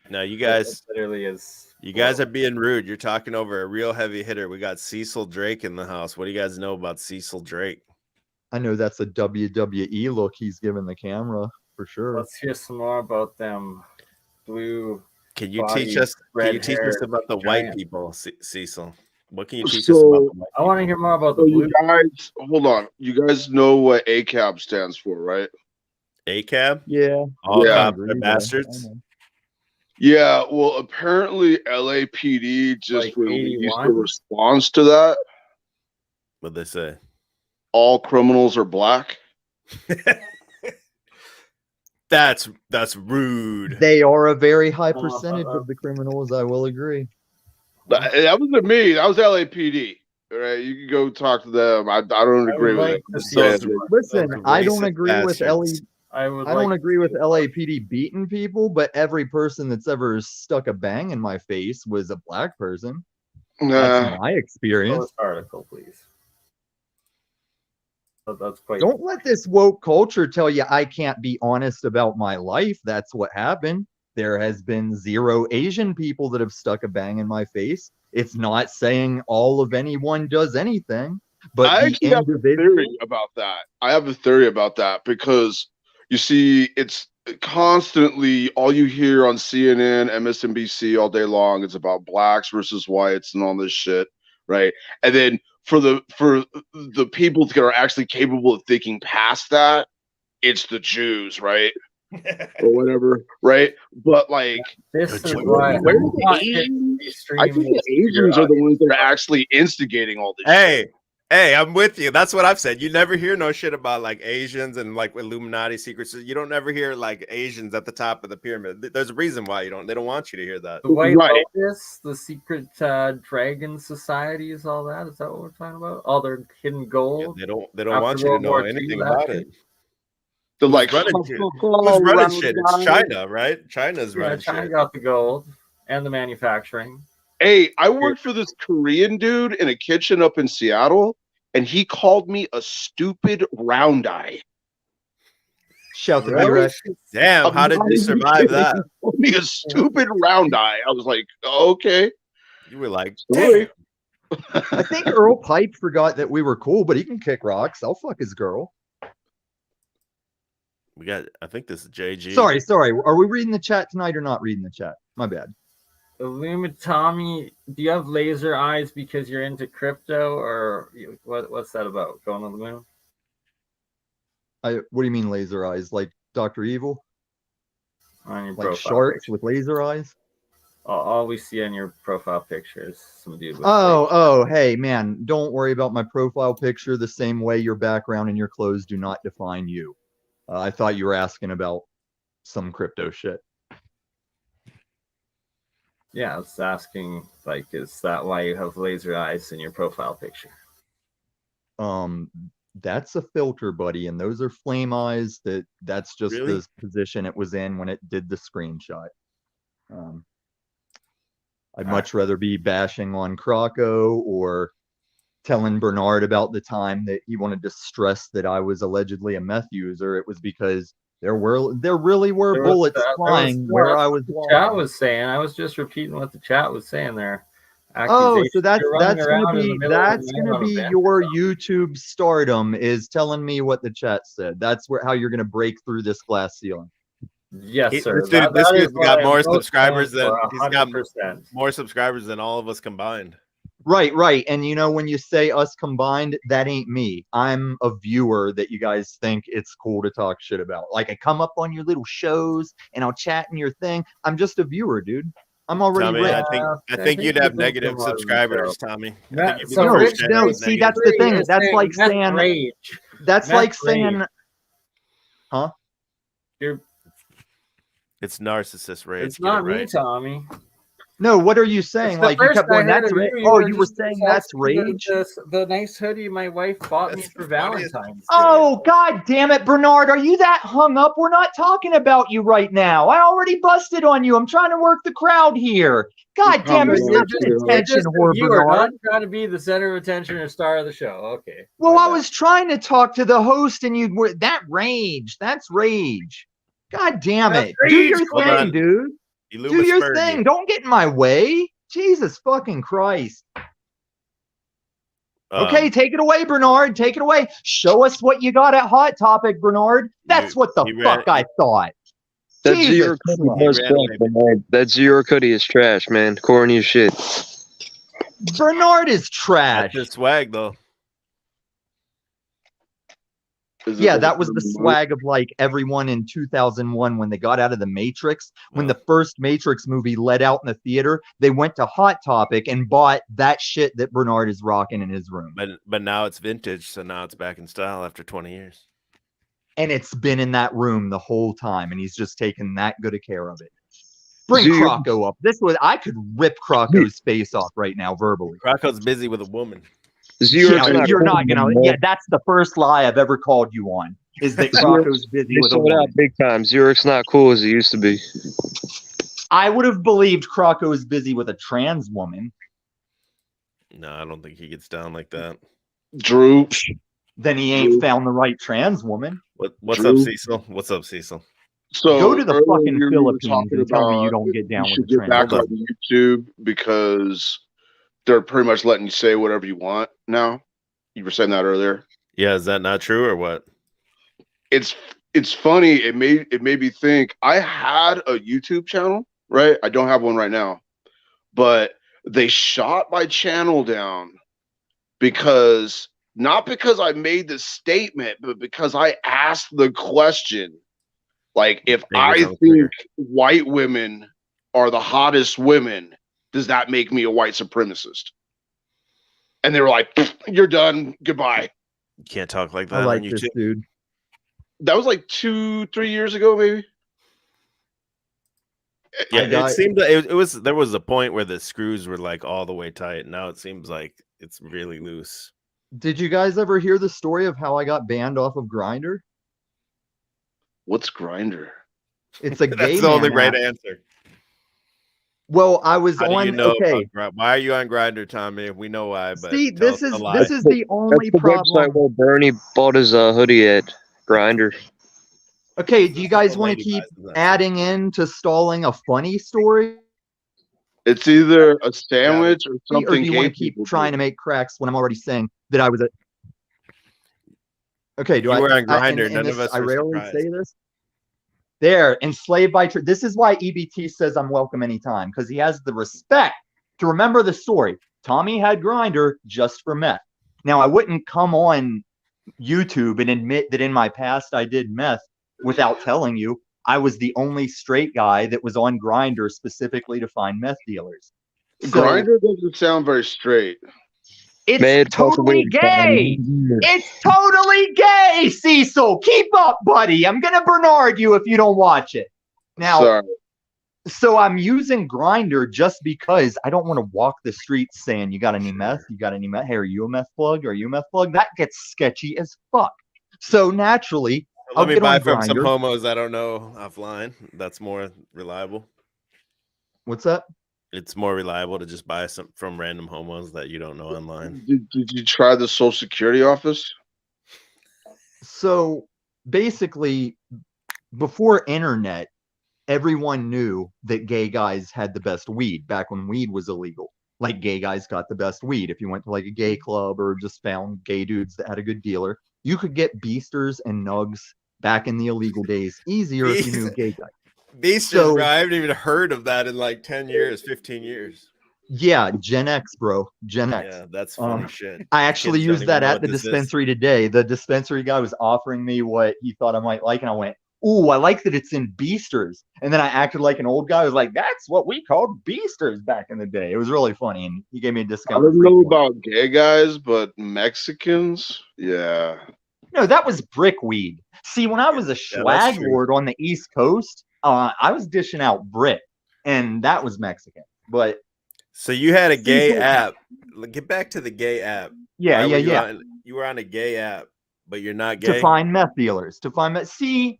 No, you guys literally is. You guys are being rude. You're talking over a real heavy hitter. We got Cecil Drake in the house. What do you guys know about Cecil Drake? I know that's a WWE look he's giving the camera for sure. Let's hear some more about them blue. Can you teach us? Can you teach us about the white people, Cecil? What can you teach us about the white I want to hear more about the So blue. you guys, hold on. You guys know what ACAB stands for, right? ACAB? Yeah. All Yeah. cops are bastards. Yeah, well, apparently LAPD just Like released 81? a response to that. What'd they say? All criminals are black. That's rude. They are a very high percentage of the criminals, I will agree. That wasn't me. That was LAPD. All right, you can go talk to them. I don't agree with it. Listen, I don't racist agree with bastards. I don't agree with LAPD beating people, but every person that's ever stuck a bang in my face was a black person. That's my experience. This article, please. That's quite. Don't let this woke culture tell you I can't be honest about my life. That's what happened. There has been 0 Asian people that have stuck a bang in my face. It's not saying all of anyone does anything, but I the actually have a individual. theory about that. I have a theory about that because you see, it's constantly all you hear on CNN, MSNBC all day long. It's about blacks versus whites and all this shit, right? And then for the people that are actually capable of thinking past that, it's the Jews, right? Or whatever, right? But like, This is where are the Asians? I think the Asians are the ones that are actually instigating all this shit. Hey, I'm with you. That's what I've said. You never hear no shit about like Asians and like Illuminati secrets. You don't never hear like Asians at the top of the pyramid. There's a reason why you don't. They don't want you to hear that. The White Lotus, the secret dragon societies, all that. Is that what we're talking about? All their hidden gold. Yeah, they don't want you to know anything about it. They're like, who's running shit? It's China, right? China's running China shit. got the gold and the manufacturing. Hey, I worked for this Korean dude in a kitchen up in Seattle, and he called me a stupid round eye. Shout the really? Damn, how did you survive that? He called me a stupid round eye. I was like, oh, okay. You were like, sorry. I think Earl Pipe forgot that we were cool, but he can kick rocks. I'll fuck his girl. We got, I think this is JG. Sorry. Are we reading the chat tonight or not reading the chat? My bad. Tommy, do you have laser eyes because you're into crypto, or what's that about? Going on the moon? What do you mean laser eyes? Like Dr. Evil? On your like sharks with laser eyes? All we see on your profile picture is some dude. With hey man, don't worry about my profile picture the same way your background and your clothes do not define you. I thought you were asking about some crypto shit. Yeah, I was asking, like, is that why you have laser eyes in your profile picture? That's a filter, buddy, and those are flame eyes. That's just really? the position it was in when it did the screenshot. I'd much rather be bashing on Crocko or telling Bernard about the time that he wanted to stress that I was allegedly a meth user. It was because there really were bullets flying where I was. The chat was saying. I was just repeating what the chat was saying there. Oh, so that's gonna be your YouTube stardom, is telling me what the chat said. That's how you're gonna break through this glass ceiling. Yes, sir. This dude's got more subscribers than he's got more subscribers than all of us combined. Right. And you know, when you say us combined, that ain't me. I'm a viewer that you guys think it's cool to talk shit about. Like, I come up on your little shows and I'll chat in your thing. I'm just a viewer, dude. I'm already Tommy, rich. I think you'd have negative subscribers, Tommy. No, see, that's the thing. That's like saying that's like saying, huh? It's narcissist rage. It's not me, Tommy. No, what are you saying? Like, you kept going, that's rage. Oh, you were saying that's rage? The nice hoodie my wife bought me for Valentine's Day. Oh, God damn it, Bernard. Are you that hung up? We're not talking about you right now. I already busted on you. I'm trying to work the crowd here. God damn it, such an attention whore, Bernard. I'm trying to be the center of attention or star of the show. Okay. Well, I was trying to talk to the host and you were that rage. That's rage. God damn it. Do your thing, dude. Do your thing. Don't get in my way. Jesus fucking Christ. Okay, take it away, Bernard. Take it away. Show us what you got at Hot Topic, Bernard. That's what the fuck I thought. That Zero Cuddy is trash, man. Corny as shit. Bernard is That's trash. his swag, though. Yeah, that was the swag of like everyone in 2001 when they got out of the Matrix. When the first Matrix movie let out in the theater, they went to Hot Topic and bought that shit that Bernard is rocking in his room. But now it's vintage, so now it's back in style after 20 years. And it's been in that room the whole time, and he's just taken that good a care of it. Bring Crocko up. I could rip Crocko's face off right now verbally. Crocko's busy with a woman. You're not gonna. Yeah, that's the first lie I've ever called you on. Is that Crocko's busy with a woman? Big time. Zurich's not cool as he used to be. I would have believed Crocko is busy with a trans woman. No, I don't think he gets down like that. Drew. Then he ain't found the right trans woman. What's up, Cecil? What's up, Cecil? So go to the fucking you were Philippines talking and tell me you about don't get down you with should the get back trans on YouTube because they're pretty much letting you say whatever you want now. You were saying that earlier. Yeah, is that not true or what? It's funny. It made me think. I had a YouTube channel, right? I don't have one right now, but they shot my channel down not because I made the statement, but because I asked the question. Like, if I think white women are the hottest women, does that make me a white supremacist? And they were like, "You're done. Goodbye." You can't talk like that I like on this YouTube. dude. That was like 2-3 years ago, maybe. Yeah, it seemed like it was. There was a point where the screws were like all the way tight. Now it seems like it's really loose. Did you guys ever hear the story of how I got banned off of Grindr? What's Grindr? It's a gay That's the only right app. answer. Well, I was How on. do you know Okay, why are you on Grindr, Tommy? We know why, but see, tell this us is the lie. this is the only That's the website problem. where Bernie bought his hoodie at Grindr. Okay, do you guys The want lady to keep buys that. adding in to stalling a funny story, It's either a sandwich or or something. do you want to keep trying to make cracks when I'm already saying that I was a? Okay, do You I? were on I- and- Grindr. and None this- of us I were rarely surprised. say this. There, enslaved by truth. This is why EBT says I'm welcome anytime, because he has the respect to remember the story. Tommy had Grindr just for meth. Now, I wouldn't come on YouTube and admit that in my past I did meth without telling you. I was the only straight guy that was on Grindr specifically to find meth dealers. So, Grindr doesn't sound very straight. it's Made totally possible- gay. It's totally gay, Cecil. Keep up, buddy. I'm gonna Bernard you if you don't watch it. Now, Sorry. so I'm using Grindr just because I don't want to walk the streets saying, "You got any meth? You got any meth? Hey, are you a meth plug? Are you a meth plug?" That gets sketchy as fuck. So naturally, I'll Let me get buy on from some Grindr. homos I don't know offline. That's more reliable. What's that? It's more reliable to just buy some from random homos that you don't know online. Did you try the Social Security office? So basically, before internet, everyone knew that gay guys had the best weed back when weed was illegal. Like, gay guys got the best weed. If you went to like a gay club or just found gay dudes that had a good dealer, you could get beasters and nugs back in the illegal days easier if you knew gay guys. Beasters, So- bro. I haven't even heard of that in like 10 years, 15 years. Yeah, Gen X, bro. Gen X. Yeah, that's funny shit. I actually Kids don't used even that know at what the this is. dispensary today. The dispensary guy was offering me what he thought I might like, and I went, "Ooh, I like that it's in beasters." And then I acted like an old guy. I was like, "That's what we called beasters back in the day." It was really funny, and he gave me a I discount. don't know about gay guys, but Mexicans, yeah. No, that was brick weed. See, when I was a that's swag true. lord on the East Coast, I was dishing out brick, and that was Mexican. But So you had a gay Cecil- app. Get back to the gay app. yeah, Why were yeah, you yeah. You were on a gay app, but you're not To gay. find meth dealers. To find meth. See,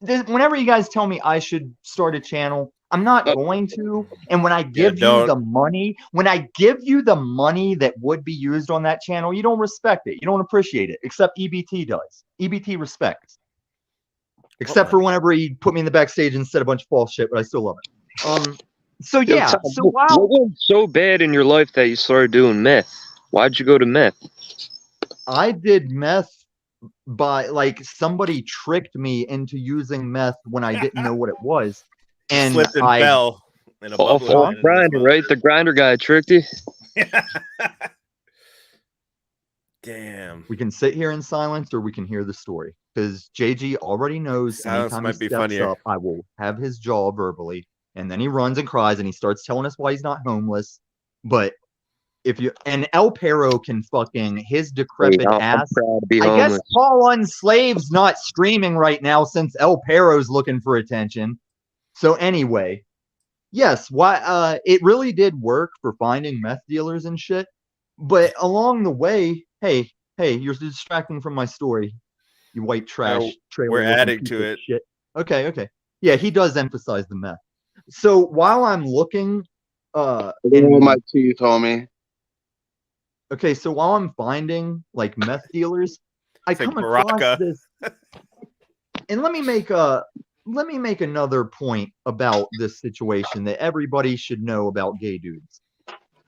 whenever you guys tell me I should start a channel, I'm not going to. And when I give you don't. the money, that would be used on that channel, you don't respect it. You don't appreciate it. Except EBT does. EBT respects. Except for whenever he put me in the backstage and said a bunch of false shit, but I still love it. So Yo, yeah. Tom, So what wow. went so bad in your life that you started doing meth? Why'd you go to meth? I did meth by, like, somebody tricked me into using meth when I didn't know what it was. And Slipped and I fell. And a Off bubble landed in his Grindr, mouth. right? The Grindr guy tricked you. Damn. We can sit here in silence or we can hear the story. Because JG already knows Silence anytime might he be steps funnier. up, I will have his jaw verbally. And then he runs and cries and he starts telling us why he's not homeless. But if you and El Perro can fucking his decrepit I'm ass. proud to be I guess homeless. Paul Unslaved's not streaming right now since El Perro's looking for attention. So anyway, yes, why it really did work for finding meth dealers and shit. But along the way, hey, you're distracting from my story, you white trash trailer. We're adding piece to of it. shit. Okay. Yeah, he does emphasize the meth. So while I'm looking, All my teeth, homie. okay, so while I'm finding like meth dealers, I It's like come across Baraka. this, and let me make another point about this situation that everybody should know about gay dudes.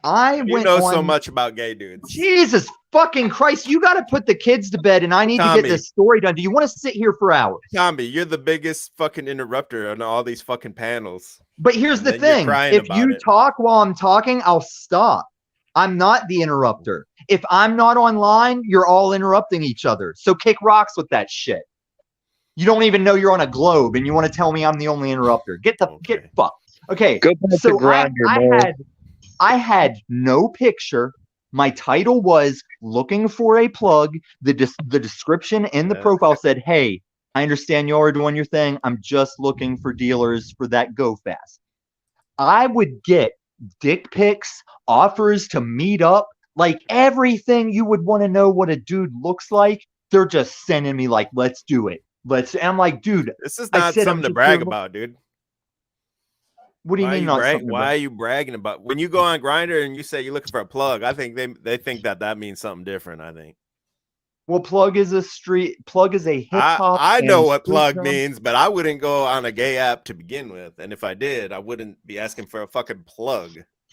You know so much about gay dudes. Jesus fucking Christ, you got to put the kids to bed, and I need to Tommy. get this story done. Do you want to sit here for hours? Tommy, you're the biggest fucking interrupter on all these fucking panels. But here's And the then you're thing: crying if about you it. talk while I'm talking, I'll stop. I'm not the interrupter. If I'm not online, you're all interrupting each other. So kick rocks with that shit. You don't even know you're on a globe, and you want to tell me I'm the only interrupter. Get fucked. Okay. Go back to Grindr, I had no picture. My title was looking for a plug. The description in the profile said, "Hey, I understand you are doing your thing. I'm just looking for dealers for that go fast." I would get dick pics, offers to meet up, like everything you would want to know what a dude looks like. They're just sending me like, "Let's do it. Let's." And I'm like, dude, this is not something to brag about, dude. What do you mean not something? Why are you bragging about when you go on Grindr and you say you're looking for a plug? I think they think that means something different. I think. Well, plug is a hip hop. I know what plug means, but I wouldn't go on a gay app to begin with. And if I did, I wouldn't be asking for a fucking plug.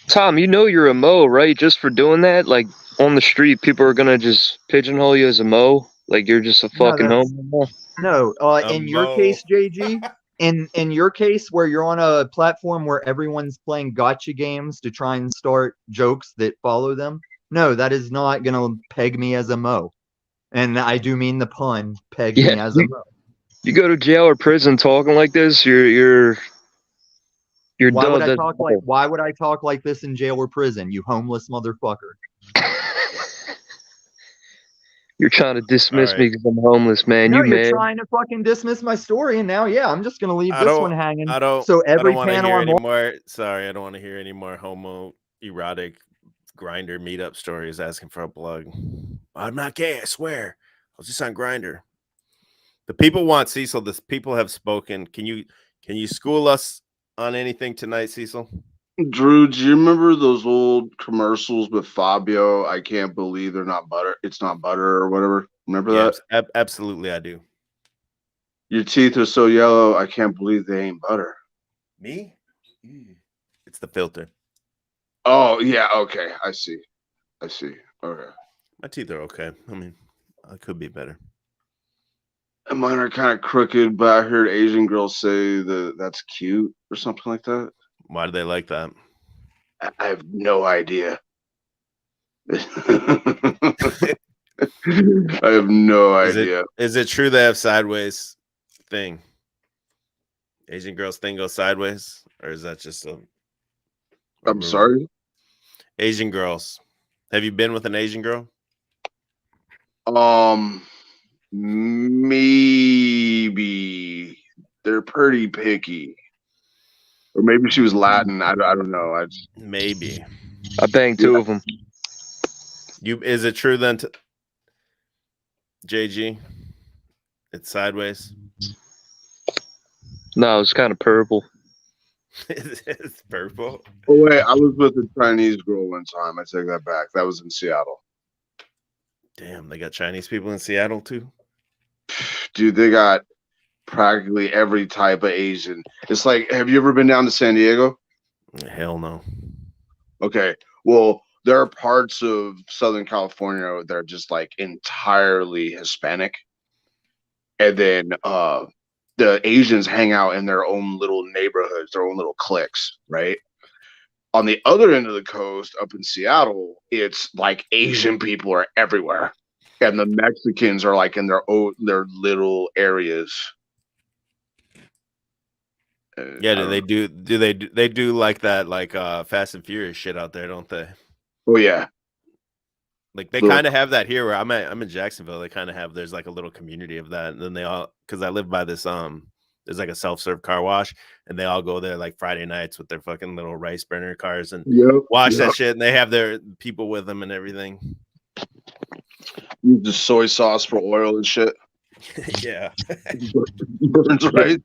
Tom, you know you're a mo, right? Just for doing that, like on the street, people are gonna just pigeonhole you as a mo. Like you're just a fucking homo. No, in your case, JG, in your case, where you're on a platform where everyone's playing gotcha games to try and start jokes that follow them, no, that is not gonna peg me as a mo. And I do mean the pun, peg me as a mo. You go to jail or prison talking like this, you're why would done. Why would I talk like this in jail or prison, you homeless motherfucker? You're trying to dismiss me because I'm homeless, man. No, you're trying to fucking dismiss my story, and now, I'm just gonna leave this one hanging. I don't. So every I don't want to panel hear I'm anymore. Sorry, I don't want to hear any more homo erotic Grindr meetup stories asking for a plug. I'm not gay, I swear. I was just on Grindr. The people want Cecil. The people have spoken. Can you school us on anything tonight, Cecil? Drew, do you remember those old commercials with Fabio? I can't believe they're not butter. It's not butter or whatever. Remember that? Absolutely, I do. Your teeth are so yellow. I can't believe they ain't butter. Me? It's the filter. Oh yeah. Okay. I see. Okay. My teeth are okay. I mean, I could be better. And mine are kind of crooked, but I heard Asian girls say that's cute or something like that. Why do they like that? I have no idea. I have no idea. Is it true they have sideways thing? Asian girls thing goes sideways? Or is that just a I'm sorry? Asian girls. Have you been with an Asian girl? Maybe. They're pretty picky. Or maybe she was Latin. I don't know. Maybe. I banged two of them. Is it true then, JG? It's sideways. No, it's kind of purple. It's purple. Oh wait, I was with a Chinese girl one time. I take that back. That was in Seattle. Damn, they got Chinese people in Seattle too. Dude, they got practically every type of Asian. It's like, have you ever been down to San Diego? Hell no. Okay. Well, there are parts of Southern California that are just like entirely Hispanic. And then the Asians hang out in their own little neighborhoods, their own little cliques, right? On the other end of the coast, up in Seattle, it's like Asian people are everywhere, and the Mexicans are like in their little areas. Yeah, they do like that, like Fast and Furious shit out there, don't they? Oh yeah, like they kind of have that here where I'm in Jacksonville. They kind of have, there's like a little community of that, and then they all, because I live by this there's like a self-serve car wash, and they all go there like Friday nights with their fucking little rice burner cars and wash that shit, and they have their people with them and everything. Use the soy sauce for oil and shit. Yeah. Burns right.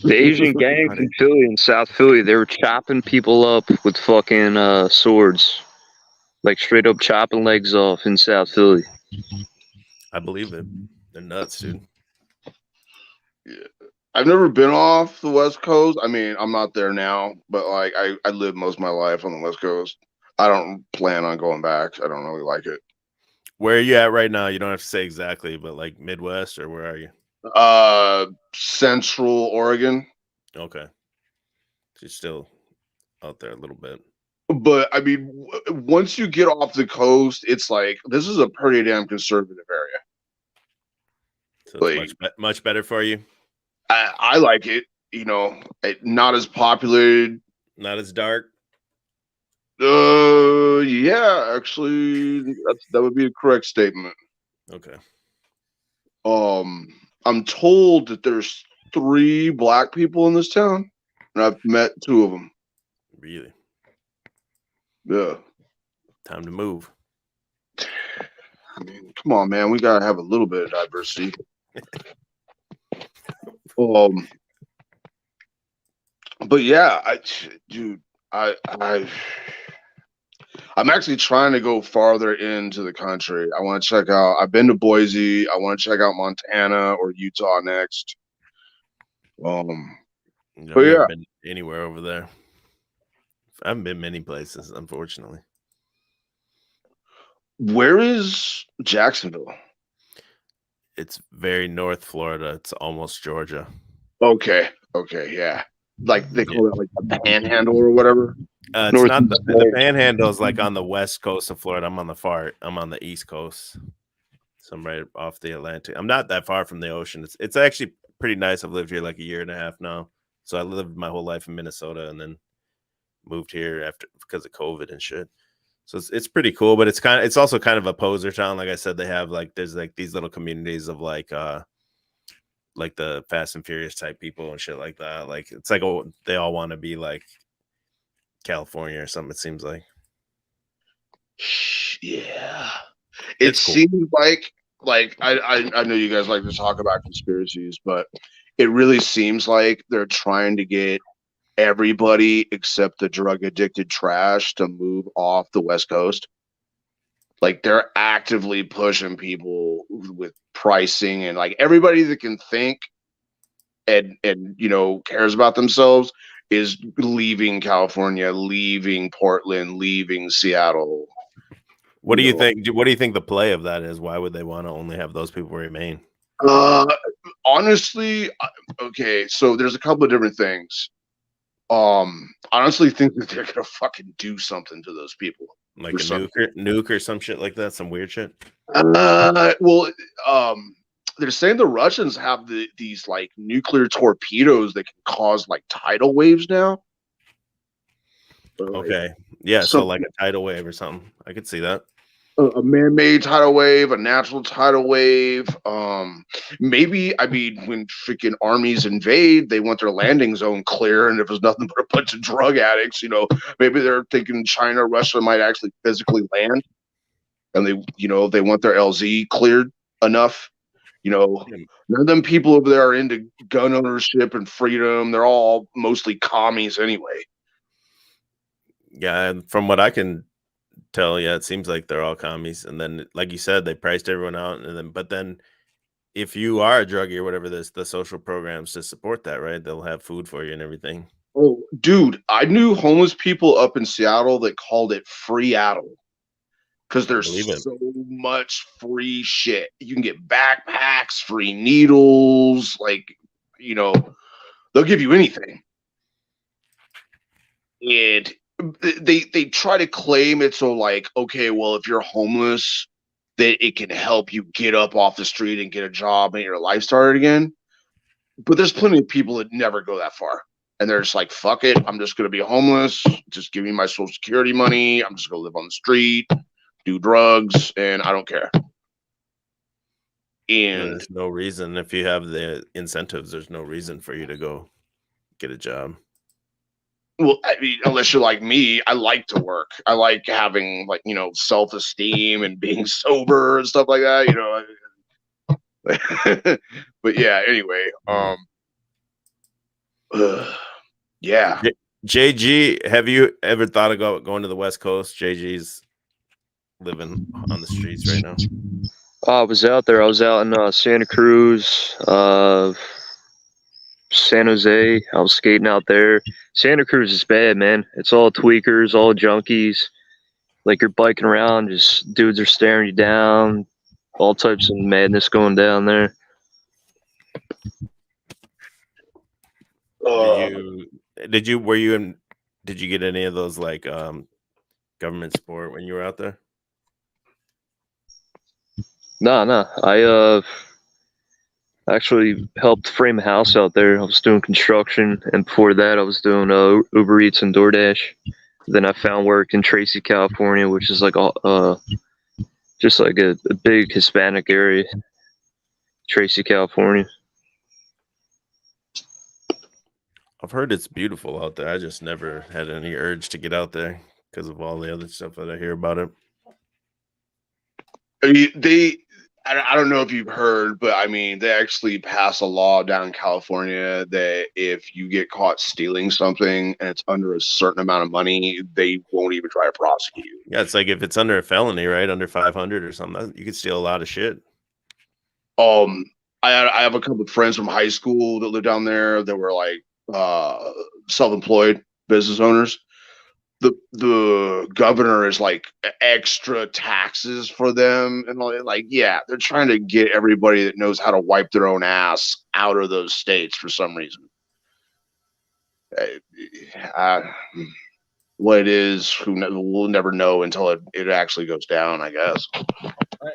The Asian gangs in Philly and South Philly, they were chopping people up with fucking swords. Like straight up chopping legs off in South Philly. I believe it. They're nuts, dude. Yeah. I've never been off the West Coast. I mean, I'm not there now, but like I lived most of my life on the West Coast. I don't plan on going back. I don't really like it. Where are you at right now? You don't have to say exactly, but like Midwest, or where are you? Central Oregon. Okay. She's still out there a little bit. But I mean, once you get off the coast, it's like this is a pretty damn conservative area. So it's like, much better for you. I like it. You know, not as populated, not as dark. Yeah, actually, that would be a correct statement. Okay. I'm told that there's 3 black people in this town, and I've met 2 of them. Really? Yeah. Time to move. I mean, come on, man. We gotta have a little bit of diversity. But yeah, I'm actually trying to go farther into the country. I want to check out. I've been to Boise. I want to check out Montana or Utah next. But yeah, been anywhere over there. I haven't been many places, unfortunately. Where is Jacksonville? It's very North Florida. It's almost Georgia. Okay, yeah. Like they call it like the Panhandle or whatever. It's not the Panhandle is like on the west coast of Florida. I'm on the East Coast, so I'm right off the Atlantic. I'm not that far from the ocean. It's actually pretty nice. I've lived here like a year and a half now. So I lived my whole life in Minnesota and then moved here because of COVID and shit. So it's pretty cool, but it's also kind of a poser town. Like I said, they have there's like these little communities of like the Fast and Furious type people and shit like that. Like it's like they all want to be like California or something. It seems like. Yeah, it seems like I know you guys like to talk about conspiracies, but it really seems like they're trying to get everybody except the drug addicted trash to move off the West Coast. Like they're actively pushing people with pricing, and like everybody that can think and cares about themselves is leaving California, leaving Portland, leaving Seattle. What do you think? What do you think the play of that is? Why would they want to only have those people remain? Honestly, okay, so there's a couple of different things. Honestly think that they're gonna fucking do something to those people. Like a nuke or some shit like that, some weird shit. They're saying the Russians have these like nuclear torpedoes that can cause like tidal waves now. Okay, yeah, so like a tidal wave or something. I could see that. A man-made tidal wave, a natural tidal wave. Maybe, I mean, when freaking armies invade, they want their landing zone clear, and if there's nothing but a bunch of drug addicts, maybe they're thinking China, Russia might actually physically land, and they want their LZ cleared enough. None of them people over there are into gun ownership and freedom. They're all mostly commies anyway. Yeah, and from what I can tell, yeah, it seems like they're all commies. And then, like you said, they priced everyone out. And then, if you are a druggie or whatever, the social programs to support that, right? They'll have food for you and everything. Oh, dude, I knew homeless people up in Seattle that called it Freeattle because there's so much free shit. You can get backpacks, free needles, like they'll give you anything. they try to claim it so like, okay, well, if you're homeless, that it can help you get up off the street and get a job and your life started again. But there's plenty of people that never go that far. And they're just like, fuck it, I'm just gonna be homeless. Just give me my social security money. I'm just gonna live on the street, do drugs, and I don't care. And there's no reason, if you have the incentives, there's no reason for you to go get a job. well, I mean, unless you're like me, I like to work. I like having like, you know, self-esteem and being sober and stuff like that, you know. But yeah, anyway, yeah. JG, have you ever thought of going to the West Coast? JG's living on the streets right now. I was out there. I was out in Santa Cruz, San Jose. I was skating out there. Santa Cruz is bad, man. It's all tweakers, all junkies. Like you're biking around, just dudes are staring you down. All types of madness going down there. Did you get any of those like government support when you were out there? No. I actually helped frame a house out there. I was doing construction, and before that, I was doing Uber Eats and DoorDash. Then I found work in Tracy, California, which is like just like a big Hispanic area. Tracy, California. I've heard it's beautiful out there. I just never had any urge to get out there because of all the other stuff that I hear about it. I mean, I don't know if you've heard, but I mean, they actually pass a law down in California that if you get caught stealing something and it's under a certain amount of money, they won't even try to prosecute you. Yeah, it's like if it's under a felony, right? Under 500 or something, you could steal a lot of shit. I have a couple of friends from high school that live down there that were like self-employed business owners. The governor is like extra taxes for them, and like, yeah, they're trying to get everybody that knows how to wipe their own ass out of those states for some reason. What it is, we'll never know until it actually goes down, I guess.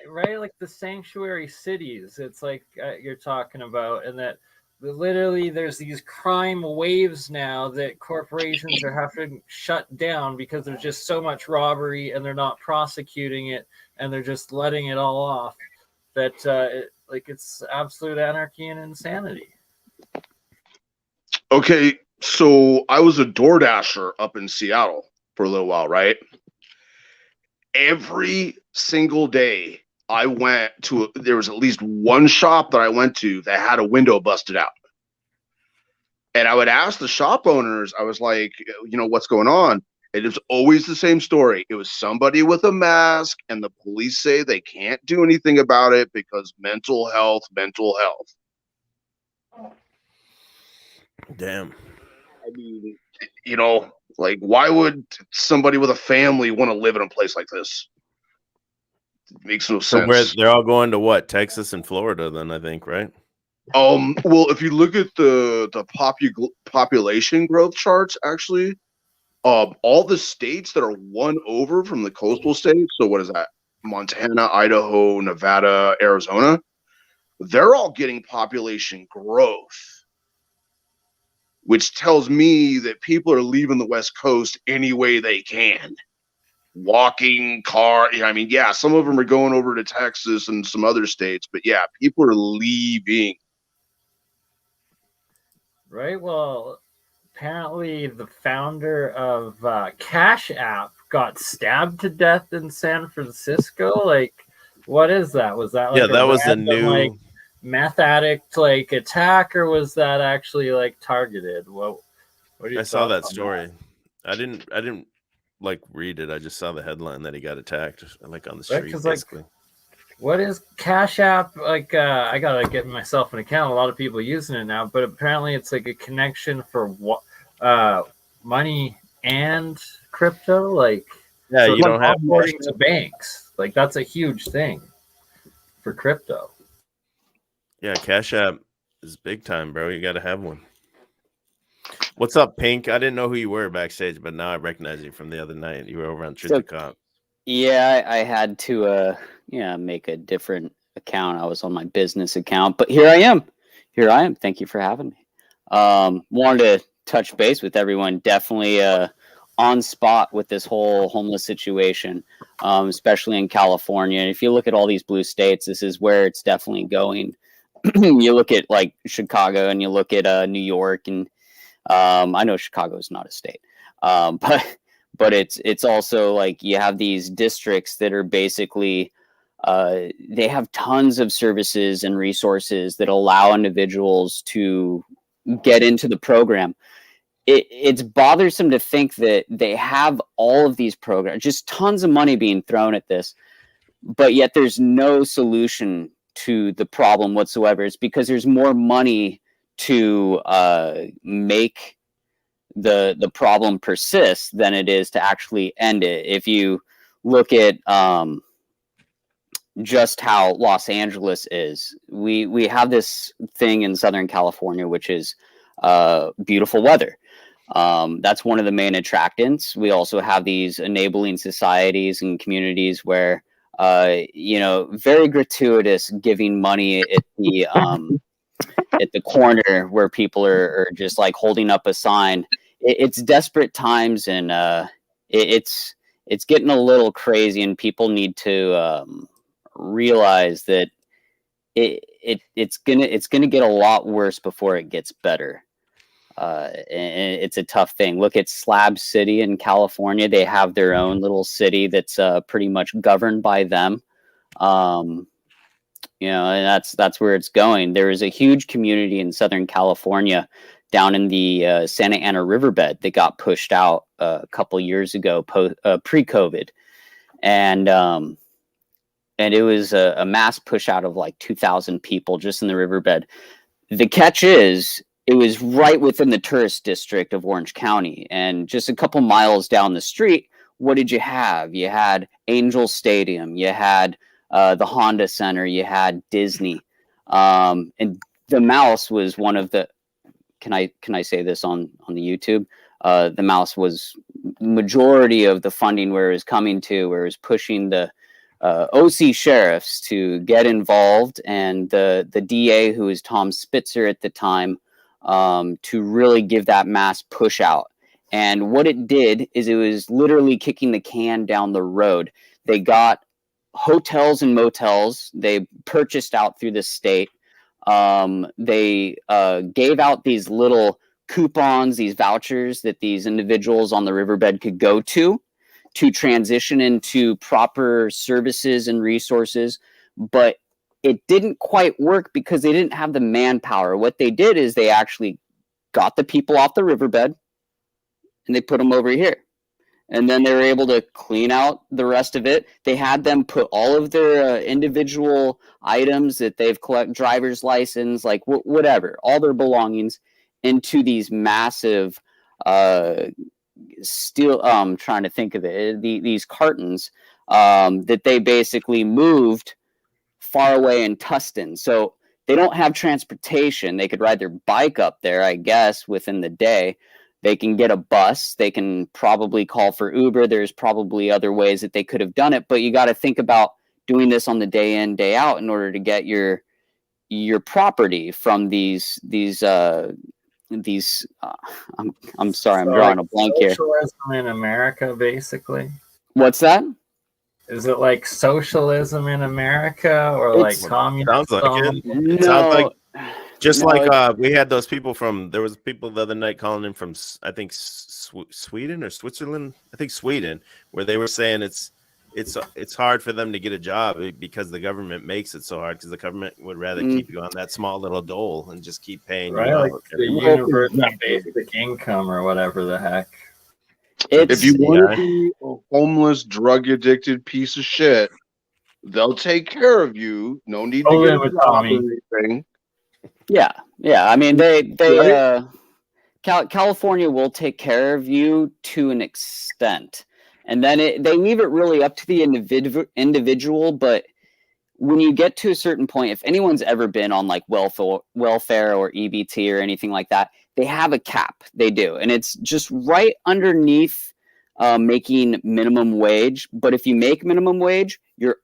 Right, like the sanctuary cities. It's like you're talking about, and that literally there's these crime waves now that corporations are having to shut down because there's just so much robbery and they're not prosecuting it and they're just letting it all off. That it's absolute anarchy and insanity. Okay, so I was a DoorDasher up in Seattle for a little while, right? Every single day I went to, there was at least one shop that I went to that had a window busted out. And I would ask the shop owners, I was like, you know, what's going on? It was always the same story. It was somebody with a mask, and the police say they can't do anything about it because mental health. Damn. I mean, you know, like, why would somebody with a family want to live in a place like this? It makes no sense. Where they're all going to what? Texas and Florida, then, I think, right? Well, if you look at the population growth charts, actually, all the states that are one over from the coastal states, so what is that? Montana, Idaho, Nevada, Arizona, they're all getting population growth, which tells me that people are leaving the West Coast any way they can. Walking, car, I mean, yeah, some of them are going over to Texas and some other states, but yeah, people are leaving. Right. Well, apparently the founder of Cash App got stabbed to death in San Francisco. Like, what is that? Was that like that was a new like meth addict like attack, or was that actually like targeted? What do you? I saw that story. I didn't like read it. I just saw the headline that he got attacked like on the street, basically. Like, what is Cash App? Like, I gotta get myself an account. A lot of people using it now, but apparently it's like a connection for money and crypto. Like, yeah, so you don't have onboarding to banks. Like, that's a huge thing for crypto. Yeah, Cash App is big time, bro. You got to have one. What's up, Pink? I didn't know who you were backstage, but now I recognize you from the other night. You were over on Trinity. Yeah, I had to make a different account. I was on my business account, but here I am. Thank you for having me. Wanted to touch base with everyone. Definitely on spot with this whole homeless situation, especially in California. And if you look at all these blue states, this is where it's definitely going. You look at like Chicago and you look at New York, and I know Chicago is not a state, but it's also like you have these districts that are basically they have tons of services and resources that allow individuals to get into the program. It's bothersome to think that they have all of these programs, just tons of money being thrown at this, but yet there's no solution to the problem whatsoever. It's because there's more money to make the problem persist than it is to actually end it. If you look at just how Los Angeles is, we have this thing in Southern California, which is beautiful weather. That's one of the main attractants. We also have these enabling societies and communities where very gratuitous giving money at the corner where people are just like holding up a sign. It's desperate times, and it's getting a little crazy, and people need to realize that it's gonna get a lot worse before it gets better. And it's a tough thing. Look at Slab City in California. They have their own little city that's pretty much governed by them. And that's where it's going. There is a huge community in Southern California down in the Santa Ana riverbed that got pushed out a couple years ago, pre-COVID. And it was a mass push out of like 2,000 people just in the riverbed. The catch is, it was right within the tourist district of Orange County, and just a couple miles down the street, what did you have? You had Angel Stadium, you had the Honda Center, you had Disney, and the Mouse was one of the. Can I say this on the YouTube? The Mouse was majority of the funding where it was coming to, where it was pushing the OC sheriffs to get involved, and the DA, who was Tom Spitzer at the time, to really give that mass push out. And what it did is it was literally kicking the can down the road. They got hotels and motels. They purchased out through the state. They gave out these little coupons, these vouchers that these individuals on the riverbed could go to transition into proper services and resources. But it didn't quite work because they didn't have the manpower. What they did is they actually got the people off the riverbed and they put them over here. And then they were able to clean out the rest of it. They had them put all of their individual items that they've collected, driver's license, like whatever, all their belongings, into these massive steel, trying to think of it, these cartons that they basically moved far away in Tustin. So they don't have transportation. They could ride their bike up there, I guess, within the day. They can get a bus. They can probably call for Uber. There's probably other ways that they could have done it, but you got to think about doing this on the day in, day out in order to get your property from these I'm sorry, I'm drawing a blank here. Socialism in America, basically. What's that? Is it like socialism in America, or like communism? Sounds like it. No, It sounds like we had those people there was people the other night calling in from, I think, Sweden or Switzerland. I think Sweden, where they were saying it's hard for them to get a job because the government makes it so hard, because the government would rather keep you on that small little dole and just keep paying right, you like the universal basic income or whatever the heck. If you want to be a homeless, drug addicted piece of shit, they'll take care of you. No need to get a job or anything. Yeah. I mean, California will take care of you to an extent, and then they leave it really up to the individual. But when you get to a certain point, if anyone's ever been on like welfare or EBT or anything like that, they have a cap. They do, and it's just right underneath making minimum wage. But if you make minimum wage, you're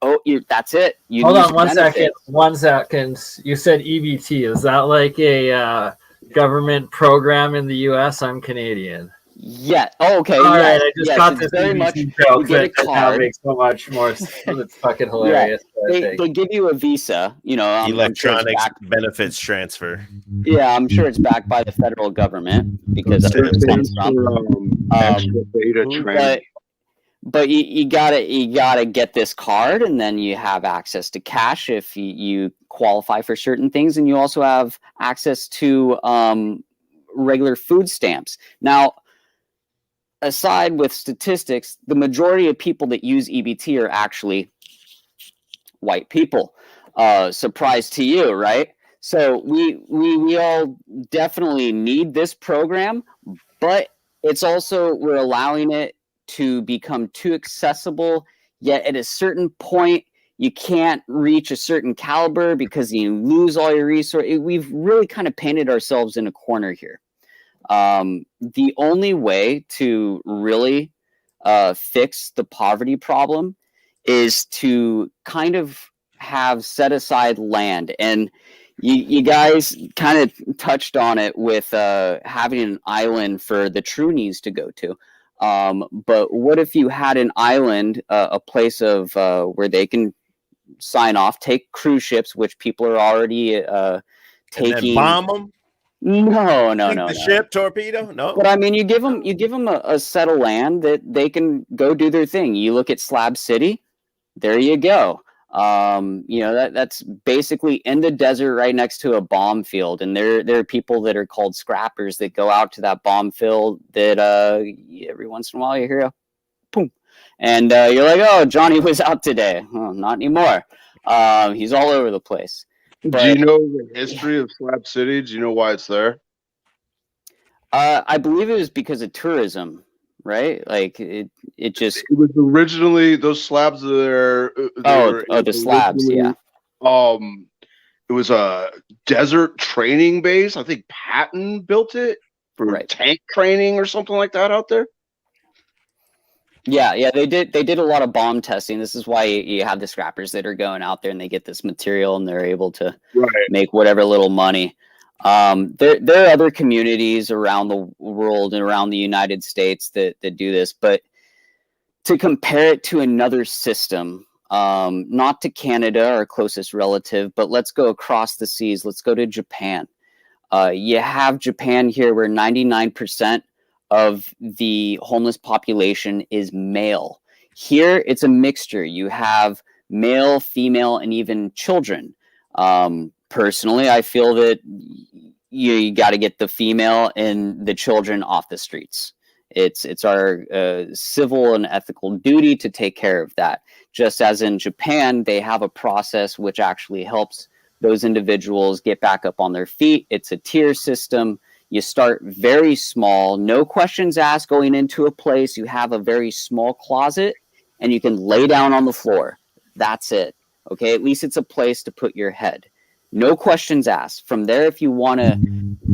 that's it. You Hold lose on 1 benefits. second. 1 second. You said EBT. Is that like a government program in the U.S.? I'm Canadian. Yeah. Oh, okay. All yes, right. I just yes, got it's this very much. EBT You joke get a that now card. makes so much more. It's fucking hilarious. They give you a visa. You know, I'm sure it's Electronic backed- benefits transfer. Yeah, I'm sure it's backed by the federal government because that's where it stems from. Extra data training. But you gotta get this card, and then you have access to cash if you qualify for certain things, and you also have access to regular food stamps. Now, aside with statistics, the majority of people that use EBT are actually white people. Surprise to you, right? So we all definitely need this program, but it's also we're allowing it to become too accessible, yet at a certain point you can't reach a certain caliber because you lose all your resources. We've really kind of painted ourselves in a corner here. The only way to really fix the poverty problem is to kind of have set aside land. And you guys kind of touched on it with having an island for the Troonies to go to. But what if you had an island, a place of where they can sign off, take cruise ships, which people are already taking. And then bomb them? No. The ship torpedo? No. But I mean, you give them a set of land that they can go do their thing. You look at Slab City, there you go. That's basically in the desert right next to a bomb field, and there are people that are called scrappers that go out to that bomb field that every once in a while you hear a boom, and you're like, oh, Johnny was out today. Oh, not anymore. He's all over the place. But, do you know the history of Slab City? Do you know why it's there? I believe it was because of tourism. Right, like it was originally those slabs there. The slabs, yeah. It was a desert training base. I think Patton built it for tank training or something like that out there. Yeah, they did a lot of bomb testing. This is why you have the scrappers that are going out there and they get this material and they're able to make whatever little money. There are other communities around the world and around the United States that do this, but to compare it to another system, not to Canada, our closest relative, but let's go across the seas. Let's go to Japan. You have Japan here where 99% of the homeless population is male. Here, it's a mixture. You have male, female, and even children. Personally, I feel that you got to get the female and the children off the streets. It's our civil and ethical duty to take care of that. Just as in Japan, they have a process which actually helps those individuals get back up on their feet. It's a tier system. You start very small, no questions asked going into a place. You have a very small closet and you can lay down on the floor. That's it. Okay, at least it's a place to put your head. No questions asked. From there, if you want to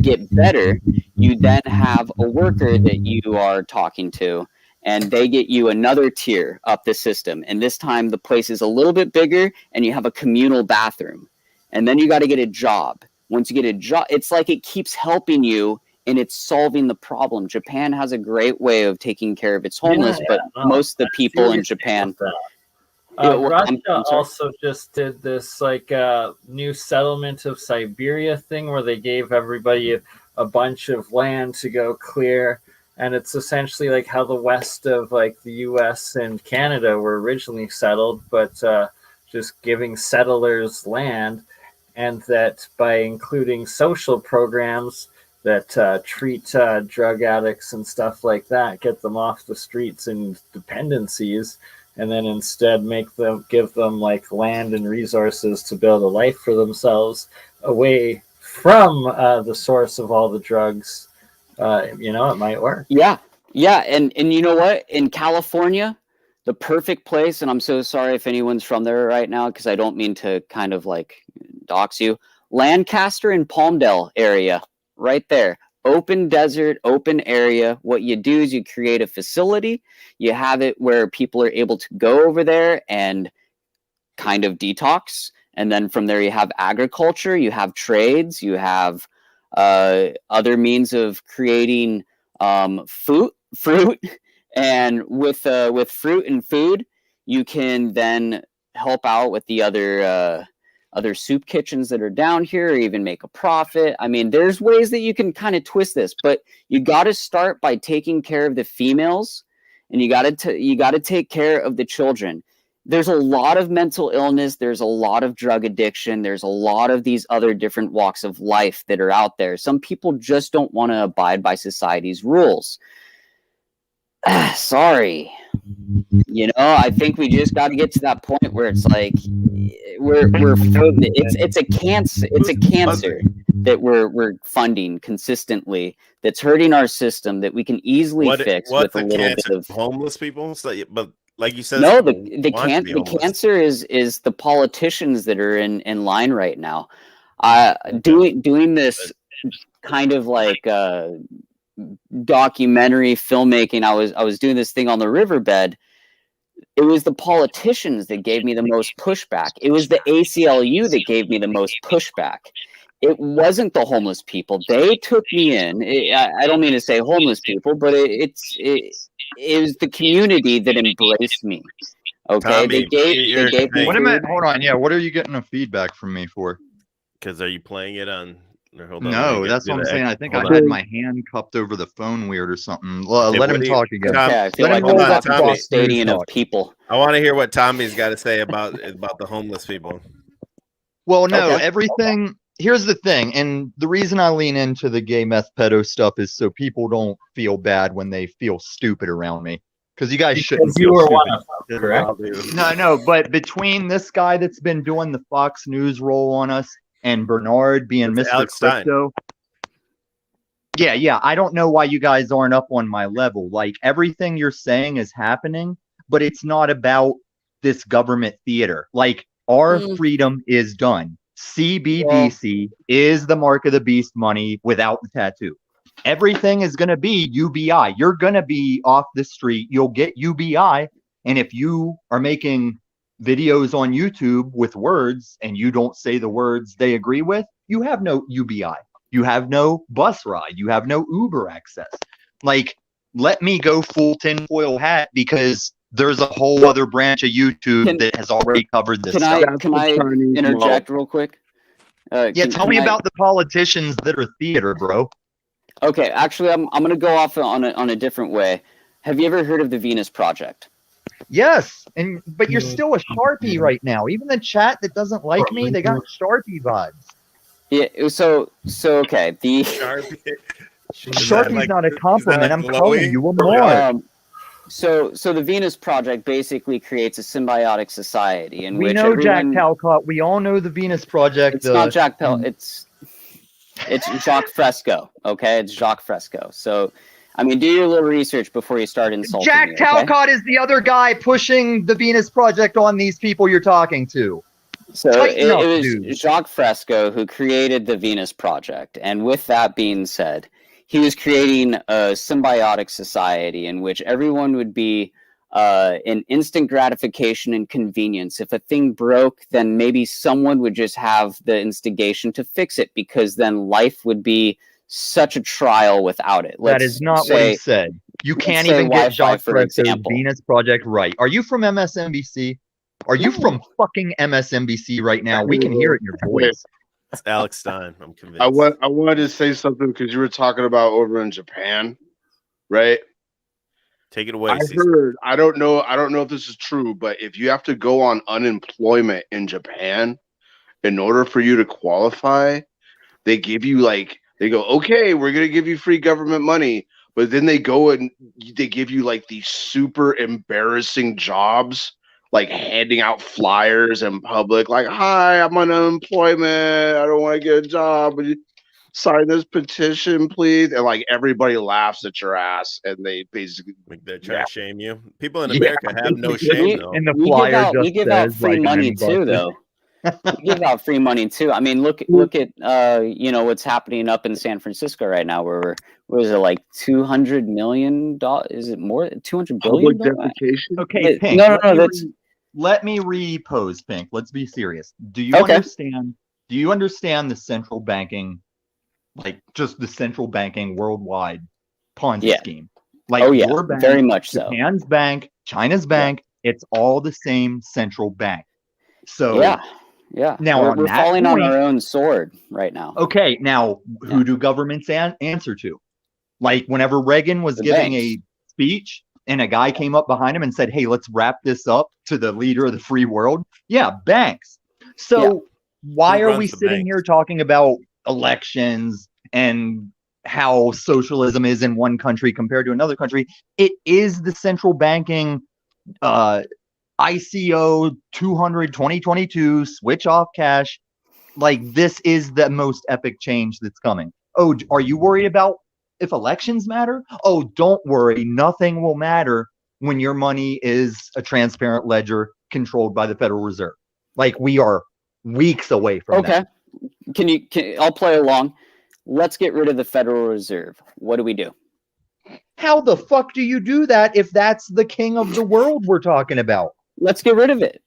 get better, you then have a worker that you are talking to, and they get you another tier up the system. And this time, the place is a little bit bigger, and you have a communal bathroom. And then you got to get a job. Once you get a job, it's like it keeps helping you, and it's solving the problem. Japan has a great way of taking care of its homeless, but most of the people in Japan... Russia also just did this new settlement of Siberia thing where they gave everybody a bunch of land to go clear, and it's essentially like how the west of the US and Canada were originally settled, but just giving settlers land, and that by including social programs that treat drug addicts and stuff like that, get them off the streets and dependencies, and then instead give them land and resources to build a life for themselves away from the source of all the drugs. It might work. Yeah. And you know what? In California, the perfect place, and I'm so sorry if anyone's from there right now, because I don't mean to kind of like dox you. Lancaster and Palmdale area, right there. Open desert, open area. What you do is you create a facility. You have it where people are able to go over there and kind of detox. And then from there, you have agriculture, you have trades, you have other means of creating fruit. And with fruit and food, you can then help out with the other soup kitchens that are down here, or even make a profit. I mean, there's ways that you can kind of twist this, but you got to start by taking care of the females, and you got to take care of the children. There's a lot of mental illness. There's a lot of drug addiction. There's a lot of these other different walks of life that are out there. Some people just don't want to abide by society's rules. Sorry. You know, I think we just got to get to that point where it's like it's a cancer that we're funding consistently that's hurting our system that we can easily fix with a little bit of homeless people. So, but like you said, no, the cancer is the politicians that are in line right now. Doing this kind of like documentary filmmaking. I was doing this thing on the riverbed. It was the politicians that gave me the most pushback. It was the ACLU that gave me the most pushback. It wasn't the homeless people. They took me in. I don't mean to say homeless people, but it was the community that embraced me. Okay, Tommy, they gave me. Wait a minute, hold on. Yeah, what are you getting a feedback from me for? Because are you playing it on? No, that's what I'm saying. I think I had my hand cupped over the phone weird or something. Let him talk again. Okay, I feel like I'm about to cross stadium of people. I want to hear what Tommy's got to say about the homeless people. Well, no, everything. Here's the thing, and the reason I lean into the gay meth pedo stuff is so people don't feel bad when they feel stupid around me. Because you guys shouldn't. You feel were stupid, one of them, correct? No, but between this guy that's been doing the Fox News roll on us and Bernard being Mr. Crypto. Yeah. I don't know why you guys aren't up on my level. Like, everything you're saying is happening, but it's not about this government theater. Like, our freedom is done. CBDC is the mark of the beast money without the tattoo. Everything is going to be UBI. You're going to be off the street. You'll get UBI. And if you are making videos on YouTube with words and you don't say the words they agree with, you have no UBI. You have no bus ride. You have no Uber access. Like, let me go full tinfoil hat, because there's a whole other branch of YouTube that has already covered this stuff. Can I interject real quick? Tell me about the politicians that are theater, bro. Okay, actually, I'm going to go off on a different way. Have you ever heard of the Venus Project? Yes, but you're still a Sharpie right now. Even the chat that doesn't like me, they got Sharpie vibes. Yeah, so okay. The Sharpie's not a compliment. I'm calling you a moron. So the Venus Project basically creates a symbiotic society in we which know Jack Talcott. We all know the Venus Project. It's not Jack Pell. It's Jacques Fresco. Okay, it's Jacques Fresco. So, I mean, do your little research before you start insulting Jack me, Talcott is the other guy pushing the Venus Project on these people you're talking to. So it was Jacques Fresco who created the Venus Project. And with that being said, he was creating a symbiotic society in which everyone would be in instant gratification and convenience. If a thing broke, then maybe someone would just have the instigation to fix it, because then life would be such a trial without it. That is not what he said. You can't even get Jacques Fresco's Venus Project right. Are you from MSNBC? Are you from fucking MSNBC right now? We can hear it in your voice. It's Alex Stein. I'm convinced. I wanted to say something because you were talking about over in Japan, right? Take it away. I don't know if this is true, but if you have to go on unemployment in Japan, in order for you to qualify, they give you they go, okay, we're gonna give you free government money, but then they go and they give you like these super embarrassing jobs, like handing out flyers in public, like, hi, I'm on unemployment, I don't want to get a job. sign this petition, please. And like everybody laughs at your ass and they basically Like they're trying to shame you. People in Yeah. America have no shame though. And the We flyer give just out says, free like, money I'm too, busted. though. We give out free money too. I mean, look at you know what's happening up in San Francisco right now, where we're what is it like $200 million? Is it more? $200 billion? Public defecation. Okay, Pink. No, that's let me repose, Pink. Let's be serious. Do you Okay. understand? Do you understand the central banking, like just the central banking worldwide Ponzi Yeah. scheme? Like Oh, yeah, your bank, very much so. Japan's bank, China's bank. It's all the same central bank. So yeah. Now on we're that falling on point- our own sword right now. Okay, now who do governments answer to? Like whenever Reagan was The giving banks. a speech and a guy came up behind him and said, "Hey, let's wrap this up to the leader of the free world." Yeah, banks. So why Who are runs we the sitting banks? here talking about elections and how socialism is in one country compared to another country? It is the central banking ICO 200 2022 switch off cash. Like this is the most epic change that's coming. Oh, are you worried about if elections matter? Oh, don't worry. Nothing will matter when your money is a transparent ledger controlled by the Federal Reserve. Like we are weeks away from that. I'll play along. Let's get rid of the Federal Reserve. What do we do? How the fuck do you do that if that's the king of the world we're talking about? Let's get rid of it.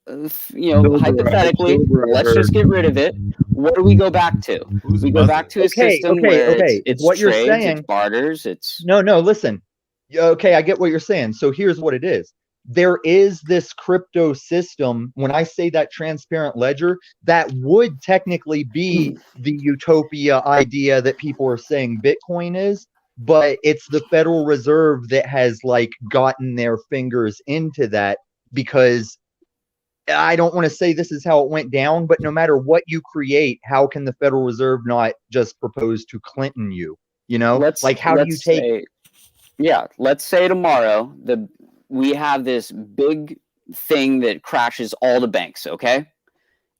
Hypothetically, let's just get rid of it. What do we go back to? We go back to a system where it's what you're trades, saying, it's barters, it's no, listen. Okay, I get what you're saying. So here's what it is. There is this crypto system. When I say that transparent ledger, that would technically be the utopia idea that people are saying Bitcoin is, but it's the Federal Reserve that has like gotten their fingers into that, because I don't want to say this is how it went down, but no matter what you create, how can the Federal Reserve not just propose to Clinton you? You know, let's say tomorrow we have this big thing that crashes all the banks, okay?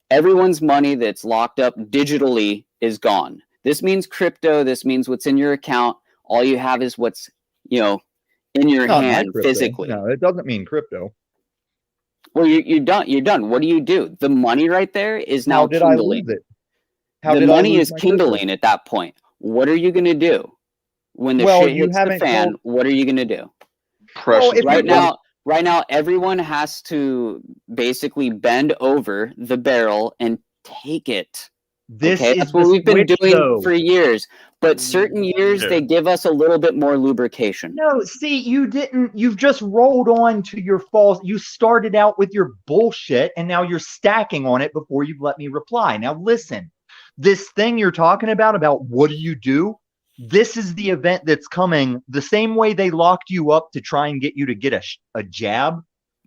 Everyone's money that's locked up digitally is gone. This means crypto, this means what's in your account. All you have is what's, in your hand physically. No, it doesn't mean crypto. Well, you're done. You're done. What do? The money right there is now kindling. I lose it? The money is kindling at that point. What are you going to do when the shit hits the fan? What are you going to do? Right now, everyone has to basically bend over the barrel and take it. That's what we've been doing for years. But certain years they give us a little bit more lubrication. No, see, you've just rolled on to your false. You started out with your bullshit and now you're stacking on it before you've let me reply. Now listen, this thing you're talking about what do you do? This is the event that's coming. The same way they locked you up to try and get you to get a jab.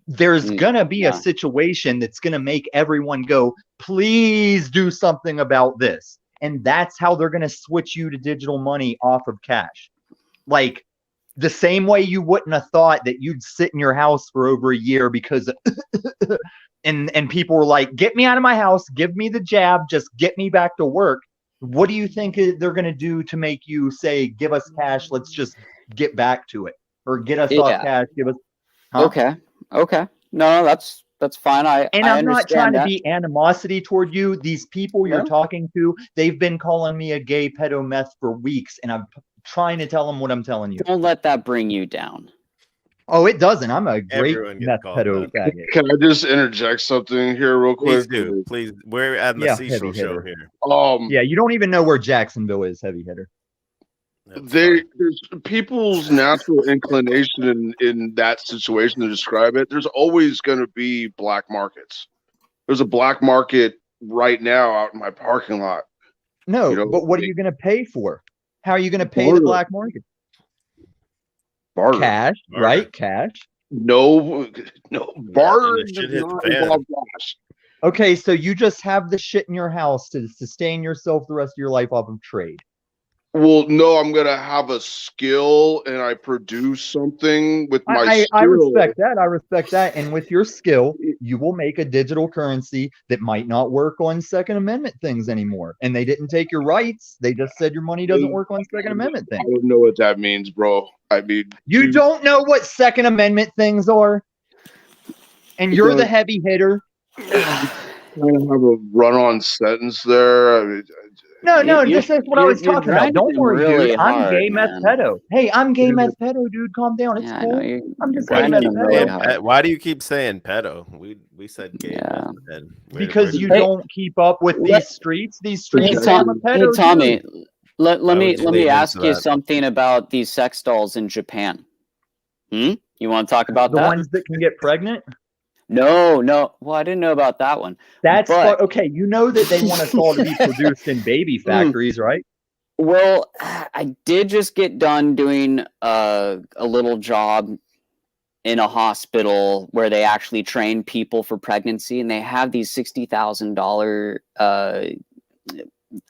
There's going to be a situation that's going to make everyone go, please do something about this. And that's how they're going to switch you to digital money off of cash. Like the same way you wouldn't have thought that you'd sit in your house for over a year because and people were like, get me out of my house, give me the jab, just get me back to work. What do you think they're going to do to make you say, give us cash, let's just get back to it, or get us off cash, give us Okay. No, that's fine. I'm not trying to be animosity toward you. These people you're talking to, they've been calling me a gay pedo meth for weeks, and I'm trying to tell them what I'm telling you. Don't let that bring you down. Oh, it doesn't. I'm a great meth pedo faggot. Can I just interject something here real quick? Please do. Please. We're at the Cecil show here. Yeah, you don't even know where Jacksonville is, heavy hitter. There's people's natural inclination in that situation to describe it. There's always going to be black markets. There's a black market right now out in my parking lot. No, but what are you going to pay for? How are you going to pay the black market? Barter. Cash, right? Cash. No, barter does not involve cash. Okay, so you just have the shit in your house to sustain yourself the rest of your life off of trade. Well, no, I'm gonna have a skill and I produce something with my skill. I respect that. I respect that. And with your skill, you will make a digital currency that might not work on Second Amendment things anymore. And they didn't take your rights. They just said your money doesn't work on Second Amendment I things. don't know what that means, bro. I mean, You don't know what Second Amendment things are? And you're the heavy hitter? kind of have a run-on sentence there. I mean, No, this is what I was talking about. Don't worry, really dude. I'm hard, gay meth man. pedo. Hey, I'm gay meth pedo, dude. Calm down. It's Yeah, I cool. know, you're I'm just Why gay do meth you keep pedo. saying why do you keep saying pedo? We said gay. Yeah. Because you don't keep up with these streets. These streets say I'm a Hey, pedo. Tommy, too. let me lead into ask you that? something about these sex dolls in Japan. You want to talk about The that? ones that can get pregnant? No. Well, I didn't know about that one. That's but, okay. You know that they want us all to be produced in baby factories, right? Well, I did just get done doing a little job in a hospital where they actually train people for pregnancy, and they have these $60,000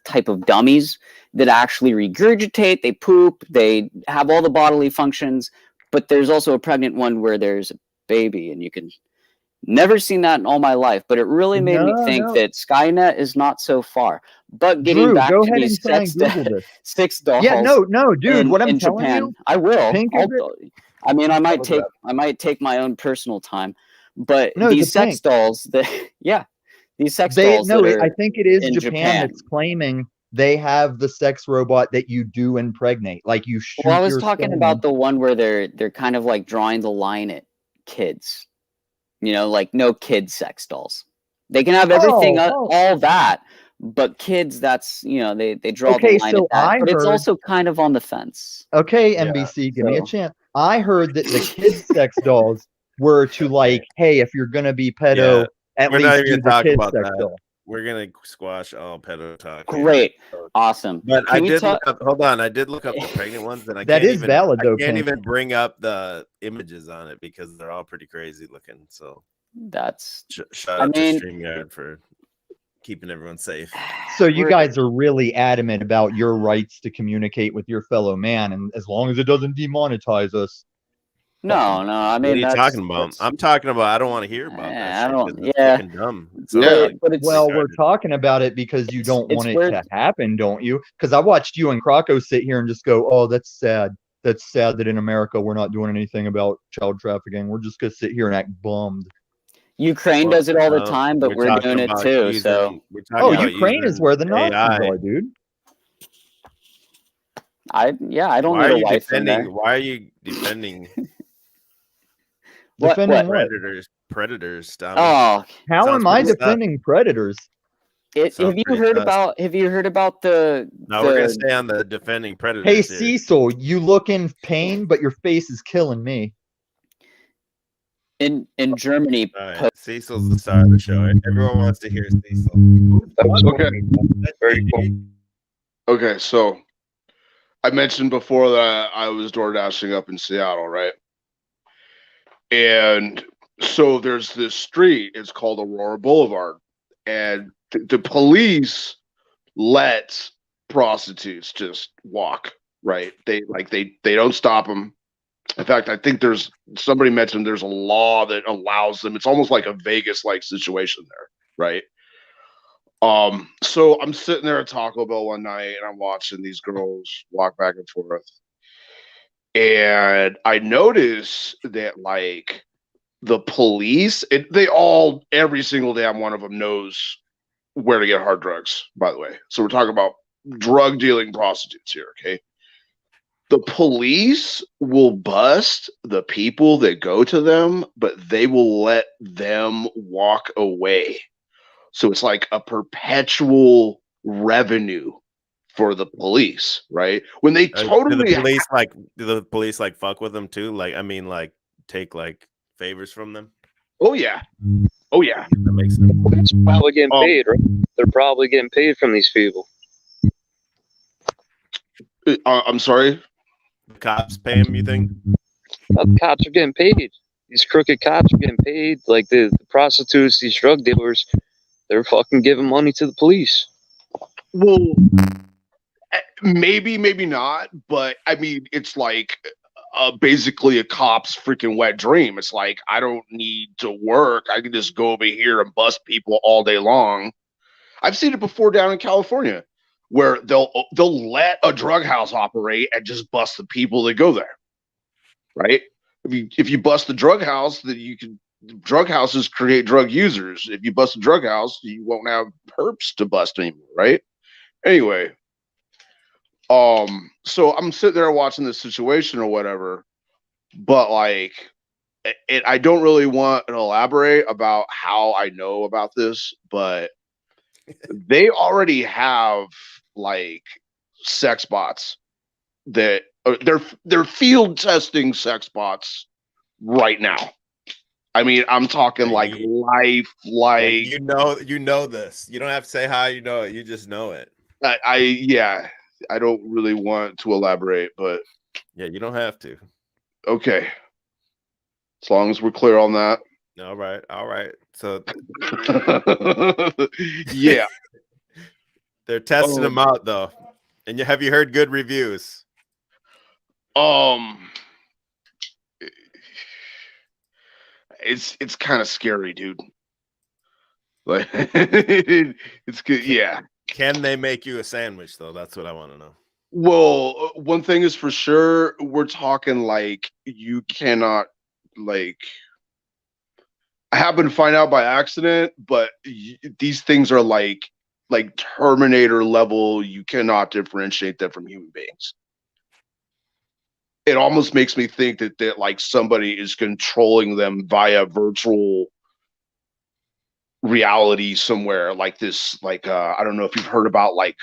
type of dummies that actually regurgitate, they poop, they have all the bodily functions, but there's also a pregnant one where there's a baby, and you can never seen that in all my life, but it really made me think that Skynet is not so far. But getting Drew, back go to ahead these and try and Google this. sex dolls, Yeah, no, dude. What I'm in telling Japan, you, I will. Pink is it? I mean, I might look it take my own personal time, but No, these the sex Pink. dolls that these sex dolls that are I think it is in Japan that's claiming they have the sex robot that you do impregnate, like you shoot. Well, I was your talking sperm. about the one where they're kind of like drawing the line at kids. You know, like no kid sex dolls. They can have everything, all that, but kids, that's, you know, they draw the line at that. But it's also kind of on the fence. Okay, NBC, give me a chance. I heard that the kids sex dolls were to like, hey, if you're gonna be pedo, at we're not least even do the talking kid about sex that. doll. We're gonna squash all pedo talk. Great, awesome. But Can I we did talk- look up. Hold on, I did look up the pregnant ones, and I That can't is even, valid, though, I can't Pink. even bring up the images on it because they're all pretty crazy looking. So that's shout out to StreamYard for keeping everyone safe. So you guys are really adamant about your rights to communicate with your fellow man, and as long as it doesn't demonetize us. No, I mean, what are you talking about? I'm talking about. I don't want to hear about that. I don't. Shit, it's Yeah, fucking dumb. but it's well, we're talking about it because you don't want it to happen, don't you? Because I watched you and Crocko sit here and just go, "Oh, that's sad. That's sad that in America we're not doing anything about child trafficking. We're just gonna sit here and act bummed." Ukraine does it all the time, but we're doing it too. So, Ukraine is where the Nazis are, dude. I don't Why need are a you wife in there. defending? Why are you defending? Defending what? Predators. Tommy. Oh, how am I defending predators? Have you heard about the? No, we're gonna stay on the defending predators. Hey, here. Cecil, you look in pain, but your face is killing me. In Germany, right. Cecil's the star of the show. Everyone wants to hear Cecil. Okay, so I mentioned before that I was door dashing up in Seattle, right? And so there's this street, it's called Aurora Boulevard, and the police let prostitutes just walk, right? They don't stop them. In fact, I think somebody mentioned there's a law that allows them. It's almost like a Vegas-like situation there, right? So I'm sitting there at Taco Bell one night and I'm watching these girls walk back and forth. And I notice that like the police, every single damn one of them knows where to get hard drugs, by the way. So we're talking about drug dealing prostitutes here, okay? The police will bust the people that go to them, but they will let them walk away. So it's like a perpetual revenue for the police, right? When they totally do the police like fuck with them too? Like, I mean, like take like favors from them? Oh yeah. That makes sense. It's probably getting paid, right? They're probably getting paid from these people. I'm sorry? The cops pay them, you think? Well, the cops are getting paid. These crooked cops are getting paid. Like the prostitutes, these drug dealers, they're fucking giving money to the police. Well, maybe not, but I mean, it's like basically a cop's freaking wet dream. It's like I don't need to work. I can just go over here and bust people all day long. I've seen it before down in California, where they'll let a drug house operate and just bust the people that go there. Right? If you bust the drug house, then you can. Drug houses create drug users. If you bust a drug house, you won't have perps to bust anymore, right? Anyway, so I'm sitting there watching this situation or whatever, but like, I don't really want to elaborate about how I know about this, but they already have like sex bots that they're field testing sex bots right now. I mean, I'm talking like life, like you know this. You don't have to say how you know it. You just know it. I don't really want to elaborate, but yeah, you don't have to. Okay, as long as we're clear on that. All right. So yeah, they're testing them out though. And have you heard good reviews? It's kind of scary, dude. Like it's good. Yeah. Can they make you a sandwich though? That's what I want to know. Well, one thing is for sure, we're talking like you cannot like. I happened to find out by accident, but these things are like Terminator level. You cannot differentiate them from human beings. It almost makes me think that like somebody is controlling them via virtual reality somewhere, like this, like I don't know if you've heard about like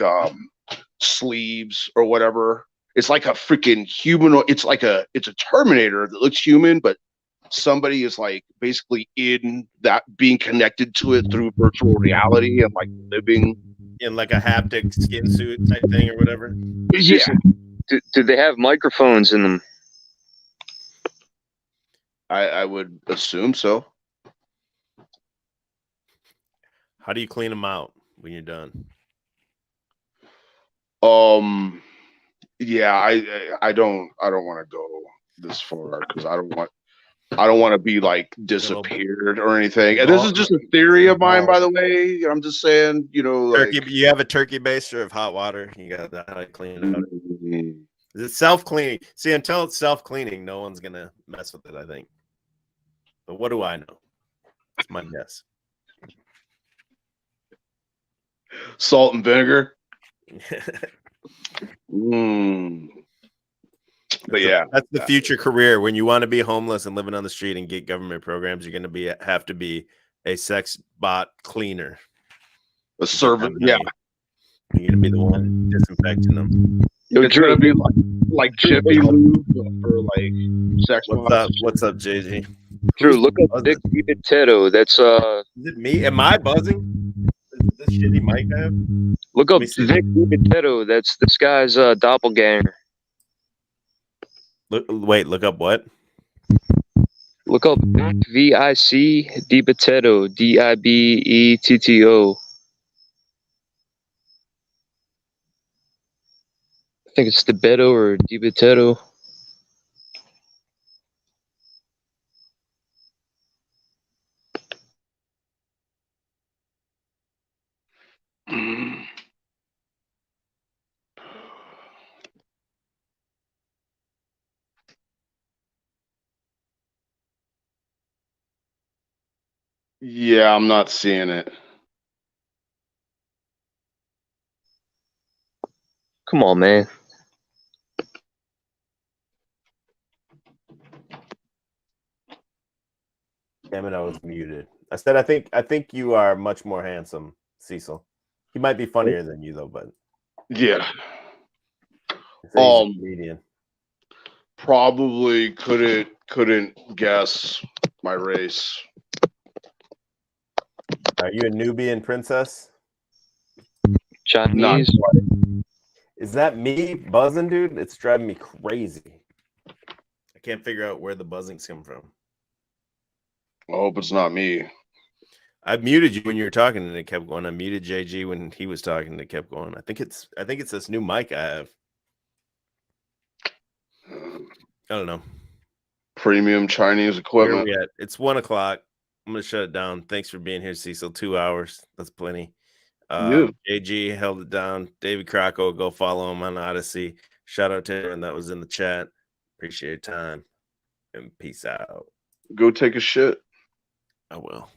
sleeves or whatever. It's like a freaking human. It's a Terminator that looks human, but somebody is like basically in that, being connected to it through virtual reality and like living in like a haptic skin suit type thing or whatever. Yeah. Do they have microphones in them? I would assume so. How do you clean them out when you're done? Yeah, I don't want to go this far because I don't want to be like disappeared or anything. And this is just a theory of mine, by the way. I'm just saying, turkey. Like, you have a turkey baster of hot water. You got that how to clean it out. Is it self-cleaning? See, until it's self-cleaning, no one's gonna mess with it, I think. But what do I know? It's my guess. Salt and vinegar. But yeah, that's the future career. When you want to be homeless and living on the street and get government programs, you're going to have to be a sex bot cleaner, a servant. Yeah, you're going to be the one disinfecting them. It's going to be like Jiffy Lube for like sex bots. What's up, JG? Drew, look up Vic DiBitetto. That's Is it me? Am I buzzing? Is this shitty mic I have? Look up Vic DiBitetto. That's this guy's doppelganger. Look up what? Look up VIC DiBitetto, DIBETTO. I think it's DiBitetto or DiBitetto. Yeah, I'm not seeing it. Come on, man. Damn it, I was muted. I said I think you are much more handsome, Cecil. He might be funnier than you though, but yeah. Comedian. Probably couldn't guess my race. Are you a Nubian princess? Chinese. Is that me buzzing, dude? It's driving me crazy. I can't figure out where the buzzing's come from. I hope it's not me. I muted you when you were talking, and it kept going. I muted JG when he was talking, and it kept going. I think it's this new mic I have. I don't know. Premium Chinese Where are equipment. we at? It's 1 o'clock. I'm gonna shut it down. Thanks for being here, Cecil. 2 hours. That's plenty. JG held it down. Davey Crocko, go follow him on Odyssey. Shout out to everyone that was in the chat. Appreciate your time. And peace out. Go take a shit. I will.